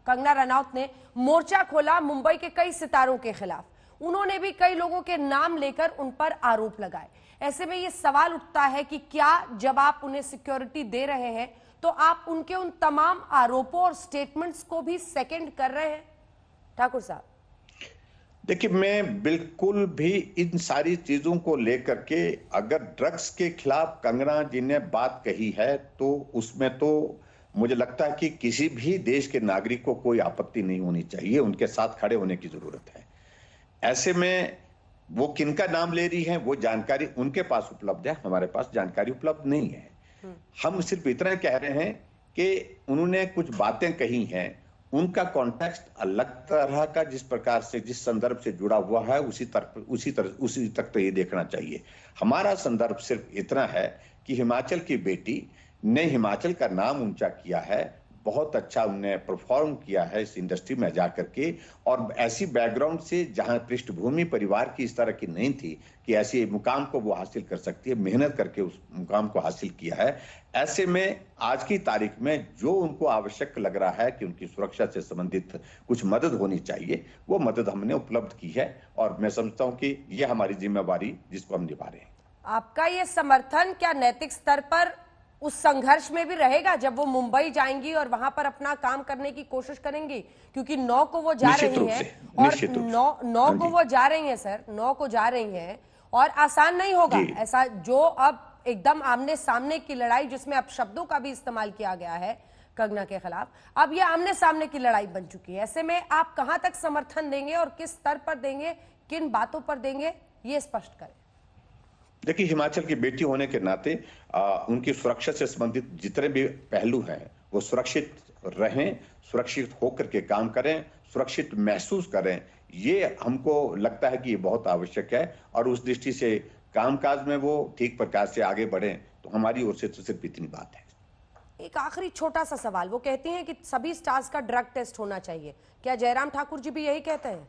कंगना रनौत ने मोर्चा खोला मुंबई के कई सितारों के खिलाफ। उन्होंने भी कई लोगों के नाम लेकर उन पर आरोप लगाए। ऐसे में ये सवाल उठता है कि क्या जब आप उन्हें सिक्योरिटी दे रहे हैं तो आप उनके उन तमाम आरोपों और स्टेटमेंट्स को भी सेकंड कर रहे हैं? ठाकुर साहब, देखिए, मैं बिल्कुल भी इन सारी चीजों को लेकर के, अगर ड्रग्स के खिलाफ कंगना जी ने बात कही है तो उसमें तो मुझे लगता है कि किसी भी देश के नागरिक को कोई आपत्ति नहीं होनी चाहिए, उनके साथ खड़े होने की जरूरत है। ऐसे में वो किनका नाम ले रही हैं, वो जानकारी उनके पास उपलब्ध है, हमारे पास जानकारी उपलब्ध नहीं है। हम सिर्फ इतना कह रहे हैं कि उन्होंने कुछ बातें कही हैं, उनका कॉन्टेक्स्ट अलग तरह का, जिस प्रकार से जिस संदर्भ से जुड़ा हुआ है उसी तक तो ये देखना चाहिए। हमारा संदर्भ सिर्फ इतना है कि हिमाचल की बेटी ने हिमाचल का नाम ऊंचा किया है, बहुत अच्छा उन्होंने परफॉर्म किया है इस इंडस्ट्री में जाकर के, और ऐसी बैकग्राउंड से जहां पृष्ठभूमि परिवार की इस तरह की नहीं थी कि ऐसे मुकाम को वो हासिल कर सकती है, मेहनत करके उस मुकाम को हासिल किया है। ऐसे में आज की तारीख में जो उनको आवश्यक लग रहा है कि उनकी सुरक्षा से संबंधित कुछ मदद होनी चाहिए, वो मदद हमने उपलब्ध की है, और मैं समझता हूं कि यह हमारी जिम्मेवारी जिसको हम निभा रहे हैं। आपका ये समर्थन क्या नैतिक स्तर पर उस संघर्ष में भी रहेगा जब वो मुंबई जाएंगी और वहां पर अपना काम करने की कोशिश करेंगी? क्योंकि 9 को वो जा रही हैं, और 9 को वो जा रही हैं सर, 9 को जा रही हैं, और आसान नहीं होगा ऐसा, जो अब एकदम आमने सामने की लड़ाई, जिसमें अब शब्दों का भी इस्तेमाल किया गया है कंगना के खिलाफ, अब ये आमने सामने की लड़ाई बन चुकी है। ऐसे में आप कहां तक समर्थन देंगे और किस स्तर पर देंगे, किन बातों पर देंगे, ये स्पष्ट करें। देखिए, हिमाचल की बेटी होने के नाते उनकी सुरक्षा से संबंधित जितने भी पहलू हैं वो सुरक्षित रहें, सुरक्षित होकर के काम करें, सुरक्षित महसूस करें, ये हमको लगता है कि ये बहुत आवश्यक है। और उस दृष्टि से कामकाज में वो ठीक प्रकार से आगे बढ़ें, तो हमारी ओर से तो सिर्फ इतनी बात है। एक आखिरी छोटा सा सवाल, वो कहती हैं कि सभी स्टार्स का ड्रग टेस्ट होना चाहिए, क्या जयराम ठाकुर जी भी यही कहते हैं?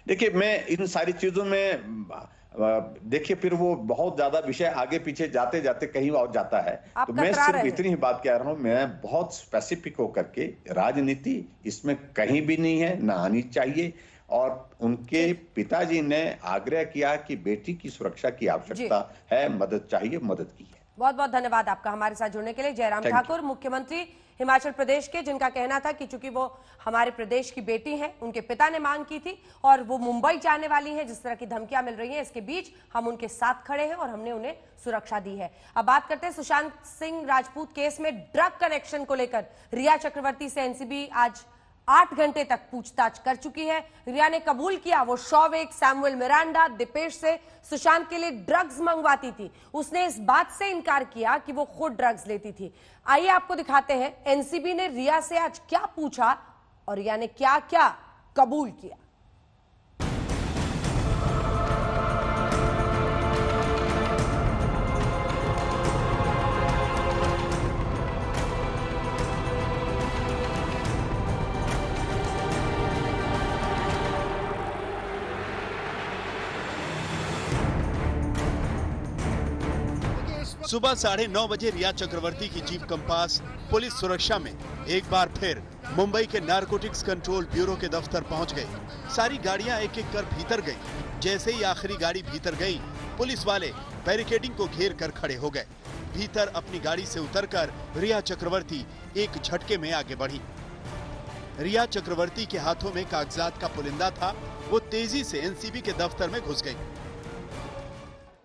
देखिए, मैं इन सारी चीजों में देखिए फिर वो बहुत ज्यादा विषय आगे पीछे जाते जाते कहीं और जाता है, तो मैं सिर्फ इतनी ही बात कह रहा हूं, मैं बहुत स्पेसिफिक होकर के, राजनीति इसमें कहीं भी नहीं है, ना आनी चाहिए। और उनके पिताजी ने आग्रह किया कि बेटी की सुरक्षा की आवश्यकता है, मदद चाहिए, मदद की है। बहुत बहुत धन्यवाद आपका हमारे साथ जुड़ने के लिए। जयराम ठाकुर, मुख्यमंत्री हिमाचल प्रदेश के, जिनका कहना था कि चूंकि वो हमारे प्रदेश की बेटी हैं, उनके पिता ने मांग की थी और वो मुंबई जाने वाली हैं, जिस तरह की धमकियां मिल रही हैं, इसके बीच हम उनके साथ खड़े हैं और हमने उन्हें सुरक्षा दी है। अब बात करते हैं सुशांत सिंह राजपूत केस में ड्रग कनेक्शन को लेकर। रिया चक्रवर्ती से एनसीबी आज 8 घंटे तक पूछताछ कर चुकी है। रिया ने कबूल किया वो शौविक, सैमुअल मिरांडा, दीपेश से सुशांत के लिए ड्रग्स मंगवाती थी। उसने इस बात से इनकार किया कि वो खुद ड्रग्स लेती थी। आइए आपको दिखाते हैं एनसीबी ने रिया से आज क्या पूछा और रिया ने क्या क्या कबूल किया। सुबह 9:30 बजे रिया चक्रवर्ती की जीप कंपास पुलिस सुरक्षा में एक बार फिर मुंबई के नारकोटिक्स कंट्रोल ब्यूरो के दफ्तर पहुंच गई। सारी गाड़ियां एक एक कर भीतर गई। जैसे ही आखिरी गाड़ी भीतर गई, पुलिस वाले बैरिकेडिंग को घेर कर खड़े हो गए। भीतर अपनी गाड़ी से उतरकर रिया चक्रवर्ती एक झटके में आगे बढ़ी। रिया चक्रवर्ती के हाथों में कागजात का पुलिंदा था। वो तेजी से एनसीबी के दफ्तर में घुस गई।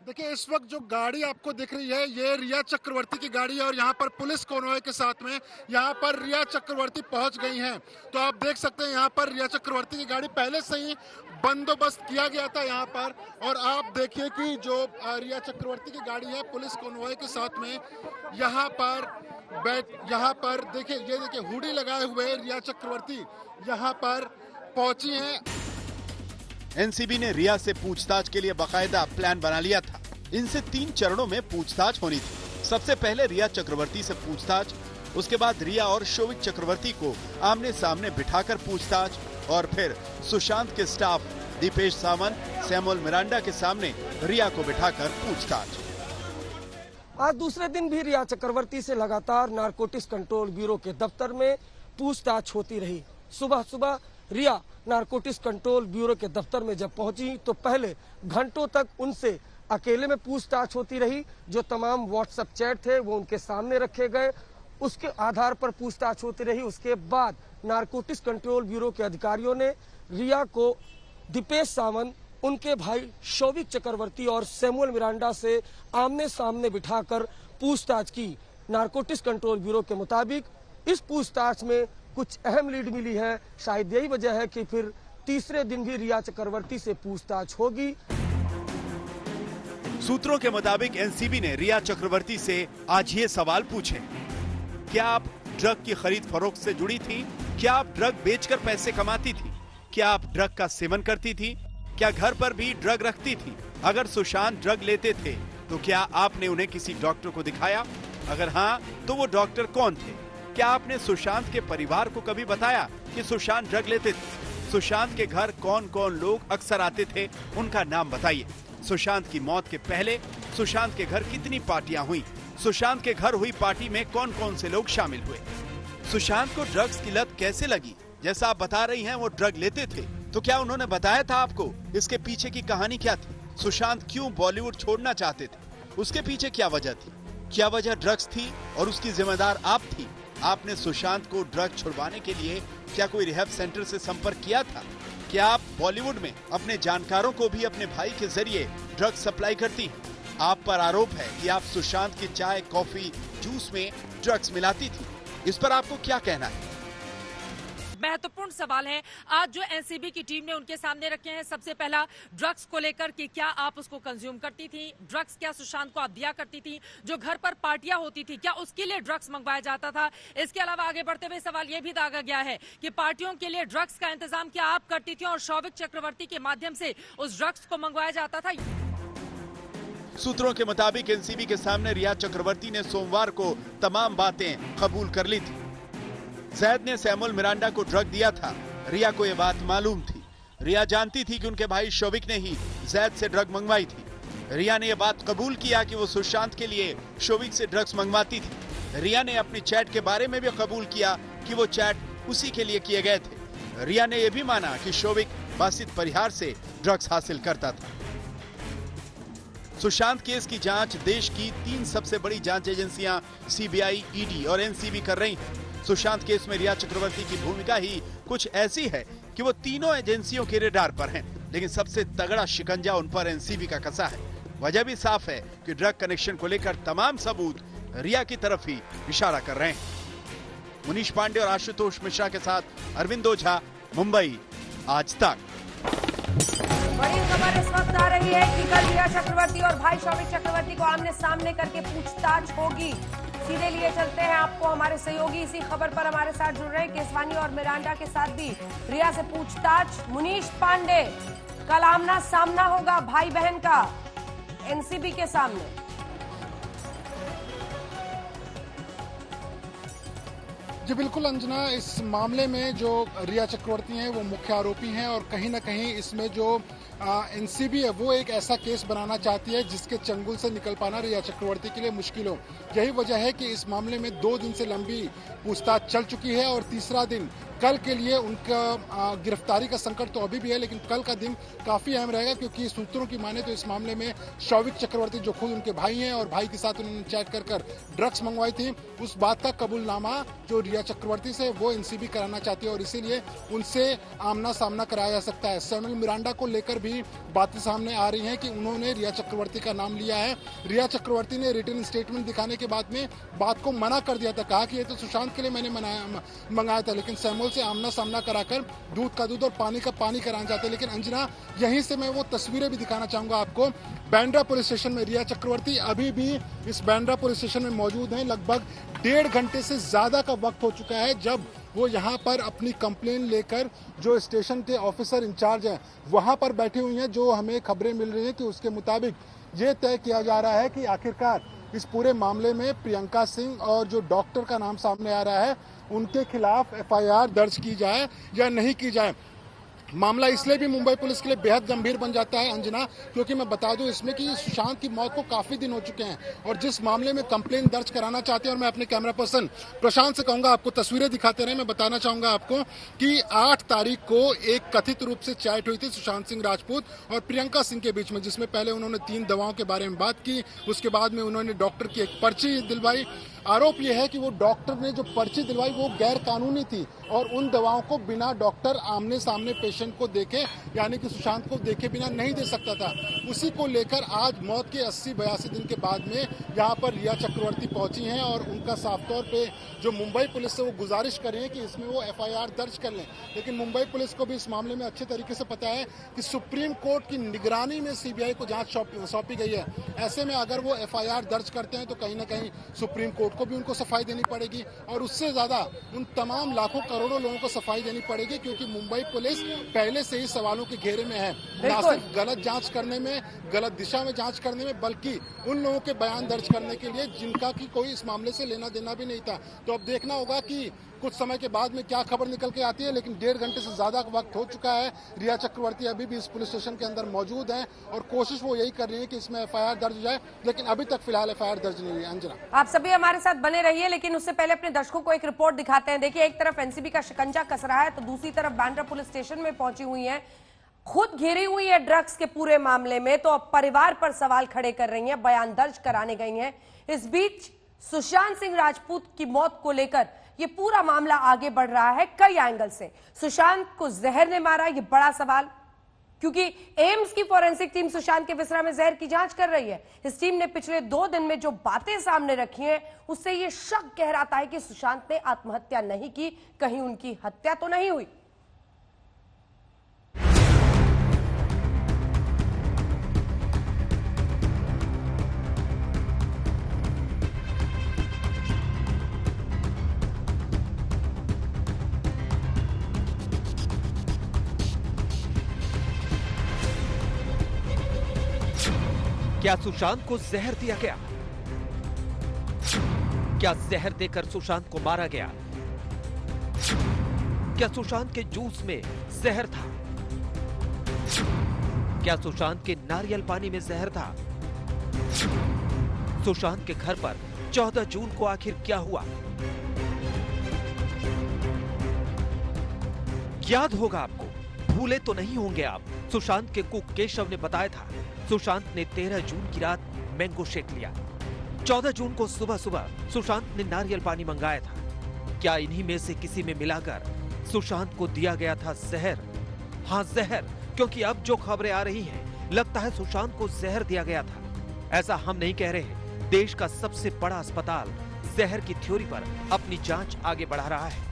देखिए, इस वक्त जो गाड़ी आपको दिख रही है ये रिया चक्रवर्ती की गाड़ी है और यहाँ पर पुलिस कॉन्वॉय के साथ में यहाँ पर रिया चक्रवर्ती पहुँच गई हैं। तो आप देख सकते हैं यहाँ पर रिया चक्रवर्ती की गाड़ी पहले से ही बंदोबस्त किया गया था यहाँ पर। और आप देखिए कि जो रिया चक्रवर्ती की गाड़ी है पुलिस कॉन्वॉय के साथ में यहाँ पर देखिए, ये देखिए हुडी लगाए हुए रिया चक्रवर्ती यहाँ पर पहुंची हैं। एनसीबी ने रिया से पूछताछ के लिए बाकायदा प्लान बना लिया था। इनसे 3 चरणों में पूछताछ होनी थी। सबसे पहले रिया चक्रवर्ती से पूछताछ, उसके बाद रिया और शोविक चक्रवर्ती को आमने सामने बिठाकर पूछताछ और फिर सुशांत के स्टाफ दीपेश सावंत, सैमुअल मिरांडा के सामने रिया को बिठाकर पूछताछ। आज दूसरे दिन भी रिया चक्रवर्ती से लगातार नारकोटिक्स कंट्रोल ब्यूरो के दफ्तर में पूछताछ होती रही। सुबह सुबह रिया नारकोटिक्स कंट्रोल ब्यूरो के दफ्तर में जब पहुंची तो पहले घंटों तक उनसे अकेले में पूछताछ होती रही। जो तमाम व्हाट्सएप चैट थे वो उनके सामने रखे गए, उसके आधार पर पूछताछ होती रही। उसके बाद नारकोटिक्स कंट्रोल ब्यूरो के अधिकारियों ने रिया को दीपेश सावंत, उनके भाई शोविक चक्रवर्ती और सैमुअल मिरांडा से आमने सामने बिठाकर पूछताछ की। नारकोटिक्स कंट्रोल ब्यूरो के मुताबिक इस पूछताछ में कुछ अहम लीड मिली है। शायद यही वजह है कि फिर तीसरे दिन भी रिया चक्रवर्ती से पूछताछ होगी। सूत्रों के मुताबिक एनसीबी ने रिया चक्रवर्ती से आज ये सवाल पूछे, क्या आप ड्रग की खरीद फरोख्त से जुड़ी थी? क्या आप ड्रग बेचकर पैसे कमाती थी? क्या आप ड्रग का सेवन करती थी? क्या घर पर भी ड्रग रखती थी? अगर सुशांत ड्रग लेते थे तो क्या आपने उन्हें किसी डॉक्टर को दिखाया? अगर हाँ, तो वो डॉक्टर कौन थे? क्या आपने सुशांत के परिवार को कभी बताया कि सुशांत ड्रग लेते थे? सुशांत के घर कौन कौन लोग अक्सर आते थे, उनका नाम बताइए। सुशांत की मौत के पहले सुशांत के घर कितनी पार्टियां हुई? सुशांत के घर हुई पार्टी में कौन कौन से लोग शामिल हुए? सुशांत को ड्रग्स की लत कैसे लगी? जैसा आप बता रही हैं वो ड्रग लेते थे, तो क्या उन्होंने बताया था आपको इसके पीछे की कहानी क्या थी? सुशांत क्यों बॉलीवुड छोड़ना चाहते थे? उसके पीछे क्या वजह थी? क्या वजह ड्रग्स थी और उसकी जिम्मेदार आप थी? आपने सुशांत को ड्रग छुड़वाने के लिए क्या कोई रिहैब सेंटर से संपर्क किया था? क्या आप बॉलीवुड में अपने जानकारों को भी अपने भाई के जरिए ड्रग सप्लाई करती हैं? आप पर आरोप है कि आप सुशांत की चाय, कॉफी, जूस में ड्रग्स मिलाती थी। इस पर आपको क्या कहना है? महत्वपूर्ण सवाल है आज जो एनसीबी की टीम ने उनके सामने रखे हैं। सबसे पहला ड्रग्स को लेकर कि क्या आप उसको कंज्यूम करती थी? ड्रग्स क्या सुशांत को आप दिया करती थी? जो घर पर पार्टियां होती थी क्या उसके लिए ड्रग्स मंगवाया जाता था? इसके अलावा आगे बढ़ते हुए सवाल ये भी दागा गया है कि पार्टियों के लिए ड्रग्स का इंतजाम क्या आप करती थी और शोविक चक्रवर्ती के माध्यम से उस ड्रग्स को मंगवाया जाता था? सूत्रों के मुताबिक एनसीबी के सामने रिया चक्रवर्ती ने सोमवार को तमाम बातें कबूल कर ली थी। जैद ने सैमुअल मिरांडा को ड्रग दिया था। रिया को यह बात मालूम थी। रिया जानती थी कि उनके भाई शोविक ने ही जैद से ड्रग मंगवाई थी। रिया ने यह बात कबूल किया कि वो सुशांत के लिए शोविक से ड्रग्स मंगवाती थी। रिया ने अपनी चैट के बारे में भी कबूल किया कि वो चैट उसी के लिए किए गए थे। रिया ने यह भी माना कि शोविक बासित परिहार से ड्रग्स हासिल करता था। सुशांत केस की जांच देश की 3 सबसे बड़ी जांच एजेंसियां सीबीआई, ईडी और एनसीबी कर रही हैं। सुशांत केस में रिया चक्रवर्ती की भूमिका ही कुछ ऐसी है कि वो तीनों एजेंसियों के रडार पर हैं, लेकिन सबसे तगड़ा शिकंजा उन पर एनसीबी का कसा है। वजह भी साफ है कि ड्रग कनेक्शन को लेकर तमाम सबूत रिया की तरफ ही इशारा कर रहे हैं। मुनीश पांडे और आशुतोष मिश्रा के साथ अरविंद ओझा, मुंबई, आज तक। बड़ी खबर इस वक्त आ रही है कि कल रिया चक्रवर्ती और भाई शोविक चक्रवर्ती को आमने सामने करके पूछताछ होगी। सीधे लिए चलते हैं आपको, हमारे सहयोगी इसी खबर पर हमारे साथ जुड़ रहे हैं। केसवानी और मिरांडा के साथ भी रिया से पूछताछ। मुनीश पांडे, कल आमना सामना होगा भाई बहन का एनसीबी के सामने। जी बिल्कुल अंजना, इस मामले में जो रिया चक्रवर्ती हैं वो मुख्य आरोपी हैं और कहीं ना कहीं इसमें जो एनसीबी है वो एक ऐसा केस बनाना चाहती है जिसके चंगुल से निकल पाना रिया चक्रवर्ती के लिए मुश्किल हो। यही वजह है कि इस मामले में 2 दिन से लंबी पूछताछ चल चुकी है और तीसरा दिन कल के लिए उनका गिरफ्तारी का संकट तो अभी भी है, लेकिन कल का दिन काफी अहम रहेगा क्योंकि सूत्रों की माने तो इस मामले में शौविक चक्रवर्ती जो खुद उनके भाई हैं और भाई के साथ उन्होंने चैट कर ड्रग्स मंगवाई थी, उस बात का कबूलनामा जो रिया चक्रवर्ती से वो एनसीबी कराना चाहती है और इसीलिए उनसे आमना सामना कराया जा सकता है। सैमुअल मिरांडा को लेकर भी बातें सामने आ रही हैं कि उन्होंने रिया चक्रवर्ती का नाम लिया है। रिया चक्रवर्ती ने रिटन स्टेटमेंट दिखाने के बाद में बात को मना कर दिया था, कहा कि ये तो सुशांत के लिए मैंने मंगाया था, लेकिन सैमुअल से आमना सामना कराकर दूध का दूध और पानी का पानी कराना चाहते हैं। लेकिन अंजना, यहीं से मैं वो तस्वीरें भी दिखाना चाहूंगा आपको। बांद्रा पुलिस स्टेशन में रिया चक्रवर्ती अभी भी इस बांद्रा पुलिस स्टेशन में मौजूद हैं। लगभग 1.5 घंटे से ज्यादा का वक्त हो चुका है जब वो यहाँ पर अपनी कंप्लेन लेकर जो स्टेशन के ऑफिसर इंचार्ज हैं वहाँ पर बैठी हुई हैं। जो हमें खबरें मिल रही हैं कि उसके मुताबिक ये तय किया जा रहा है कि आखिरकार इस पूरे मामले में प्रियंका सिंह और जो डॉक्टर का नाम सामने आ रहा है उनके खिलाफ एफआईआर दर्ज की जाए या नहीं की जाए। मामला इसलिए भी मुंबई पुलिस के लिए बेहद गंभीर बन जाता है अंजना, क्योंकि मैं बता दूं इसमें कि सुशांत की मौत को काफी दिन हो चुके हैं और जिस मामले में कंप्लेन दर्ज कराना चाहते हैं, और मैं अपने कैमरा पर्सन प्रशांत से कहूंगा आपको तस्वीरें दिखाते रहे। मैं बताना चाहूंगा आपको कि 8 तारीख को एक कथित रूप से चैट हुई थी सुशांत सिंह राजपूत और प्रियंका सिंह के बीच में, जिसमें पहले उन्होंने 3 दवाओं के बारे में बात की, उसके बाद में उन्होंने डॉक्टर की एक पर्ची दिलवाई। आरोप यह है कि वो डॉक्टर ने जो पर्ची दिलवाई वो गैर कानूनी थी और उन दवाओं को बिना डॉक्टर आमने सामने पेशेंट को देखे, यानी कि सुशांत को देखे बिना नहीं दे सकता था। उसी को लेकर आज मौत के 80-82 दिन के बाद में यहाँ पर रिया चक्रवर्ती पहुंची हैं और उनका साफ तौर पे जो मुंबई पुलिस से वो गुजारिश कर रहे हैं कि इसमें वो एफआईआर दर्ज कर लें। लेकिन मुंबई पुलिस को भी इस मामले में अच्छे तरीके से पता है कि सुप्रीम कोर्ट की निगरानी में सीबीआई को जांच सौंपी गई है। ऐसे में अगर वो एफआईआर दर्ज करते हैं तो कहीं ना कहीं सुप्रीम कोर्ट को भी उनको सफाई देनी पड़ेगी और उससे ज्यादा उन तमाम लाखों करोड़ों लोगों को सफाई देनी पड़ेगी, क्योंकि मुंबई पुलिस पहले से ही सवालों के घेरे में है, ना सिर्फ गलत जांच करने में, गलत दिशा में जांच करने में, बल्कि उन लोगों के बयान दर्ज करने के लिए जिनका की कोई इस मामले से लेना देना भी नहीं था। तो अब देखना होगा कि कुछ समय के बाद में क्या खबर निकल के आती है, लेकिन 1.5 घंटे से ज्यादा वक्त हो चुका है। रिया चक्रवर्ती अभी भी इस पुलिस स्टेशन के अंदर मौजूद हैं और कोशिश वो यही कर रही है कि इसमें एफआईआर दर्ज हो जाए, लेकिन अभी तक फिलहाल एफआईआर दर्ज नहीं हुई है। अंजना, आप सभी हमारे साथ बने रहिए, लेकिन उससे पहले अपने दर्शकों को एक रिपोर्ट दिखाते हैं। देखिए, एक तरफ एनसीबी का शिकंजा कस रहा है तो दूसरी तरफ बांद्रा पुलिस स्टेशन में पहुंची हुई है, खुद घिरी हुई है ड्रग्स के पूरे मामले में, तो अब परिवार पर सवाल खड़े कर रही है, बयान दर्ज कराने गई हैं। इस बीच सुशांत सिंह राजपूत की मौत को लेकर ये पूरा मामला आगे बढ़ रहा है कई एंगल से। सुशांत को जहर ने मारा, ये बड़ा सवाल, क्योंकि एम्स की फॉरेंसिक टीम सुशांत के विसरा में जहर की जांच कर रही है। इस टीम ने पिछले 2 दिन में जो बातें सामने रखी हैं उससे ये शक गहराता है कि सुशांत ने आत्महत्या नहीं की, कहीं उनकी हत्या तो नहीं हुई। क्या सुशांत को जहर दिया गया? क्या जहर देकर सुशांत को मारा गया? क्या सुशांत के जूस में जहर था? क्या सुशांत के नारियल पानी में जहर था? सुशांत के घर पर 14 जून को आखिर क्या हुआ? याद होगा आपको, भूले तो नहीं होंगे आप। सुशांत के कुक केशव ने बताया था सुशांत ने 13 जून की रात मैंगो शेक लिया। 14 जून को सुबह सुबह सुशांत ने नारियल पानी मंगाया था। क्या इन्हीं में से किसी में मिलाकर सुशांत को दिया गया था जहर? हाँ, जहर, क्योंकि अब जो खबरें आ रही हैं, लगता है सुशांत को जहर दिया गया था। ऐसा हम नहीं कह रहे, देश का सबसे बड़ा अस्पताल जहर की थ्योरी पर अपनी जांच आगे बढ़ा रहा है।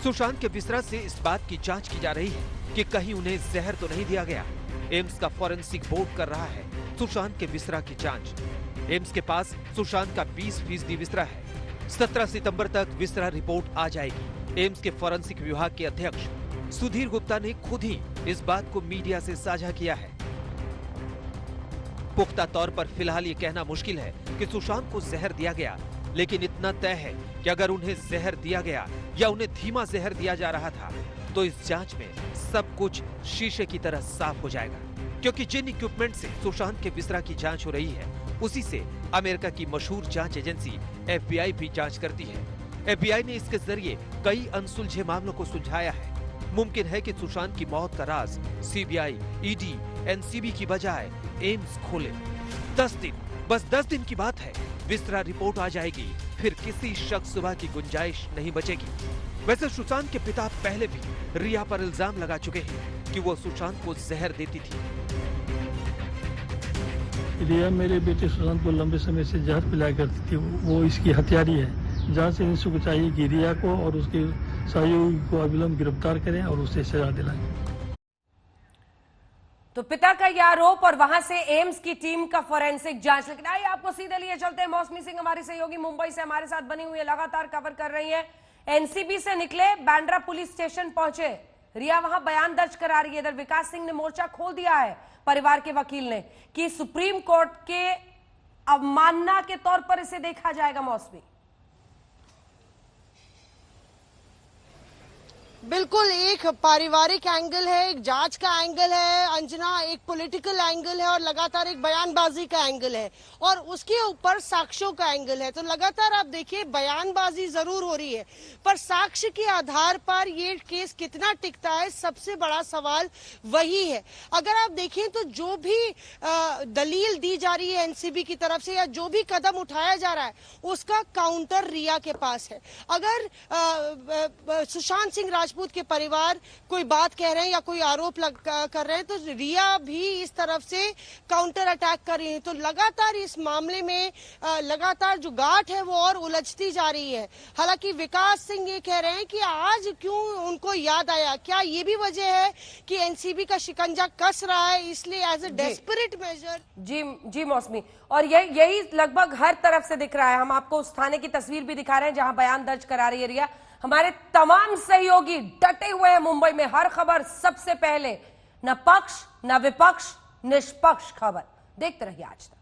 सुशांत के बिस्तरा से इस बात की जांच की जा रही है कि कहीं उन्हें जहर तो नहीं दिया गया। एम्स का फॉरेंसिक बोर्ड कर रहा है सुशांत के बिस्तरा की जांच। एम्स के पास सुशांत का 20% बिस्तरा है। 17 सितंबर तक बिस्तरा रिपोर्ट आ जाएगी। एम्स के फॉरेंसिक विभाग के अध्यक्ष सुधीर गुप्ता ने खुद ही इस बात को मीडिया से साझा किया है। पुख्ता तौर पर फिलहाल ये कहना मुश्किल है कि सुशांत को जहर दिया गया, लेकिन इतना तय है कि अगर उन्हें जहर दिया गया या उन्हें धीमा जहर दिया जा रहा था तो इस जांच में सब कुछ शीशे की तरह साफ हो जाएगा, क्योंकि जिन इक्विपमेंट से सुशांत के विसरा की जांच हो रही है उसी से अमेरिका की मशहूर जांच एजेंसी FBI भी जांच करती है। FBI ने इसके जरिए कई अनसुलझे मामलों को सुलझाया है। मुमकिन है कि सुशांत की मौत का राज CBI, ED, NCB की बजाय एम्स खोले। 10 दिन, बस 10 दिन की बात है, विसरा रिपोर्ट आ जाएगी, फिर किसी शक सुबह की गुंजाइश नहीं बचेगी। वैसे सुशांत के पिता पहले भी रिया पर इल्जाम लगा चुके हैं कि वो सुशांत को जहर देती थी। रिया मेरे बेटे सुशांत को लंबे समय से जहर पिलाया करती थी, वो इसकी हत्यारी है। जांच एजेंसी को चाहिए कि रिया को और उसके सहयोगी को अविलंब गिरफ्तार करें और उसे सजा दिलाएं। तो पिता का यह आरोप और वहां से एम्स की टीम का फोरेंसिक जांच। लेकिन आइए आपको सीधे लिए चलते हैं। मौसमी सिंह हमारी सहयोगी मुंबई से हमारे साथ बनी हुई है, लगातार कवर कर रही है। NCB से निकले, बांद्रा पुलिस स्टेशन पहुंचे, रिया वहां बयान दर्ज करा रही है। इधर विकास सिंह ने मोर्चा खोल दिया है, परिवार के वकील ने, कि सुप्रीम कोर्ट के अवमानना के तौर पर इसे देखा जाएगा। मौसमी, बिल्कुल, एक पारिवारिक एंगल है, एक जांच का एंगल है अंजना, एक पॉलिटिकल एंगल है और लगातार एक बयानबाजी का एंगल है और उसके ऊपर साक्ष्यों का एंगल है। तो लगातार आप देखिए बयानबाजी जरूर हो रही है, पर साक्ष्य के आधार पर ये केस कितना टिकता है, सबसे बड़ा सवाल वही है। अगर आप देखें तो जो भी दलील दी जा रही है NCB की तरफ से या जो भी कदम उठाया जा रहा है उसका काउंटर रिया के पास है। अगर सुशांत सिंह राजपूत के परिवार कोई बात कह रहे हैं या कोई आरोप कर रहे हैं तो रिया भी इस तरफ से काउंटर अटैक कर रही है। तो लगातार इस मामले में लगातार जो गांठ है वो और उलझती जा रही है। हालांकि विकास सिंह ये कह रहे हैं कि आज क्यों उनको याद आया, क्या ये भी वजह है कि NCB का शिकंजा कस रहा है, इसलिए एज ए डेस्परेट मेजर। जी मौसमी, और यही लगभग हर तरफ से दिख रहा है। हम आपको उस थाने की तस्वीर भी दिखा रहे हैं जहां बयान दर्ज करा रही है रिया। हमारे तमाम सहयोगी डटे हुए हैं मुंबई में, हर खबर सबसे पहले, न पक्ष न विपक्ष, निष्पक्ष खबर देखते रहिए आज तक।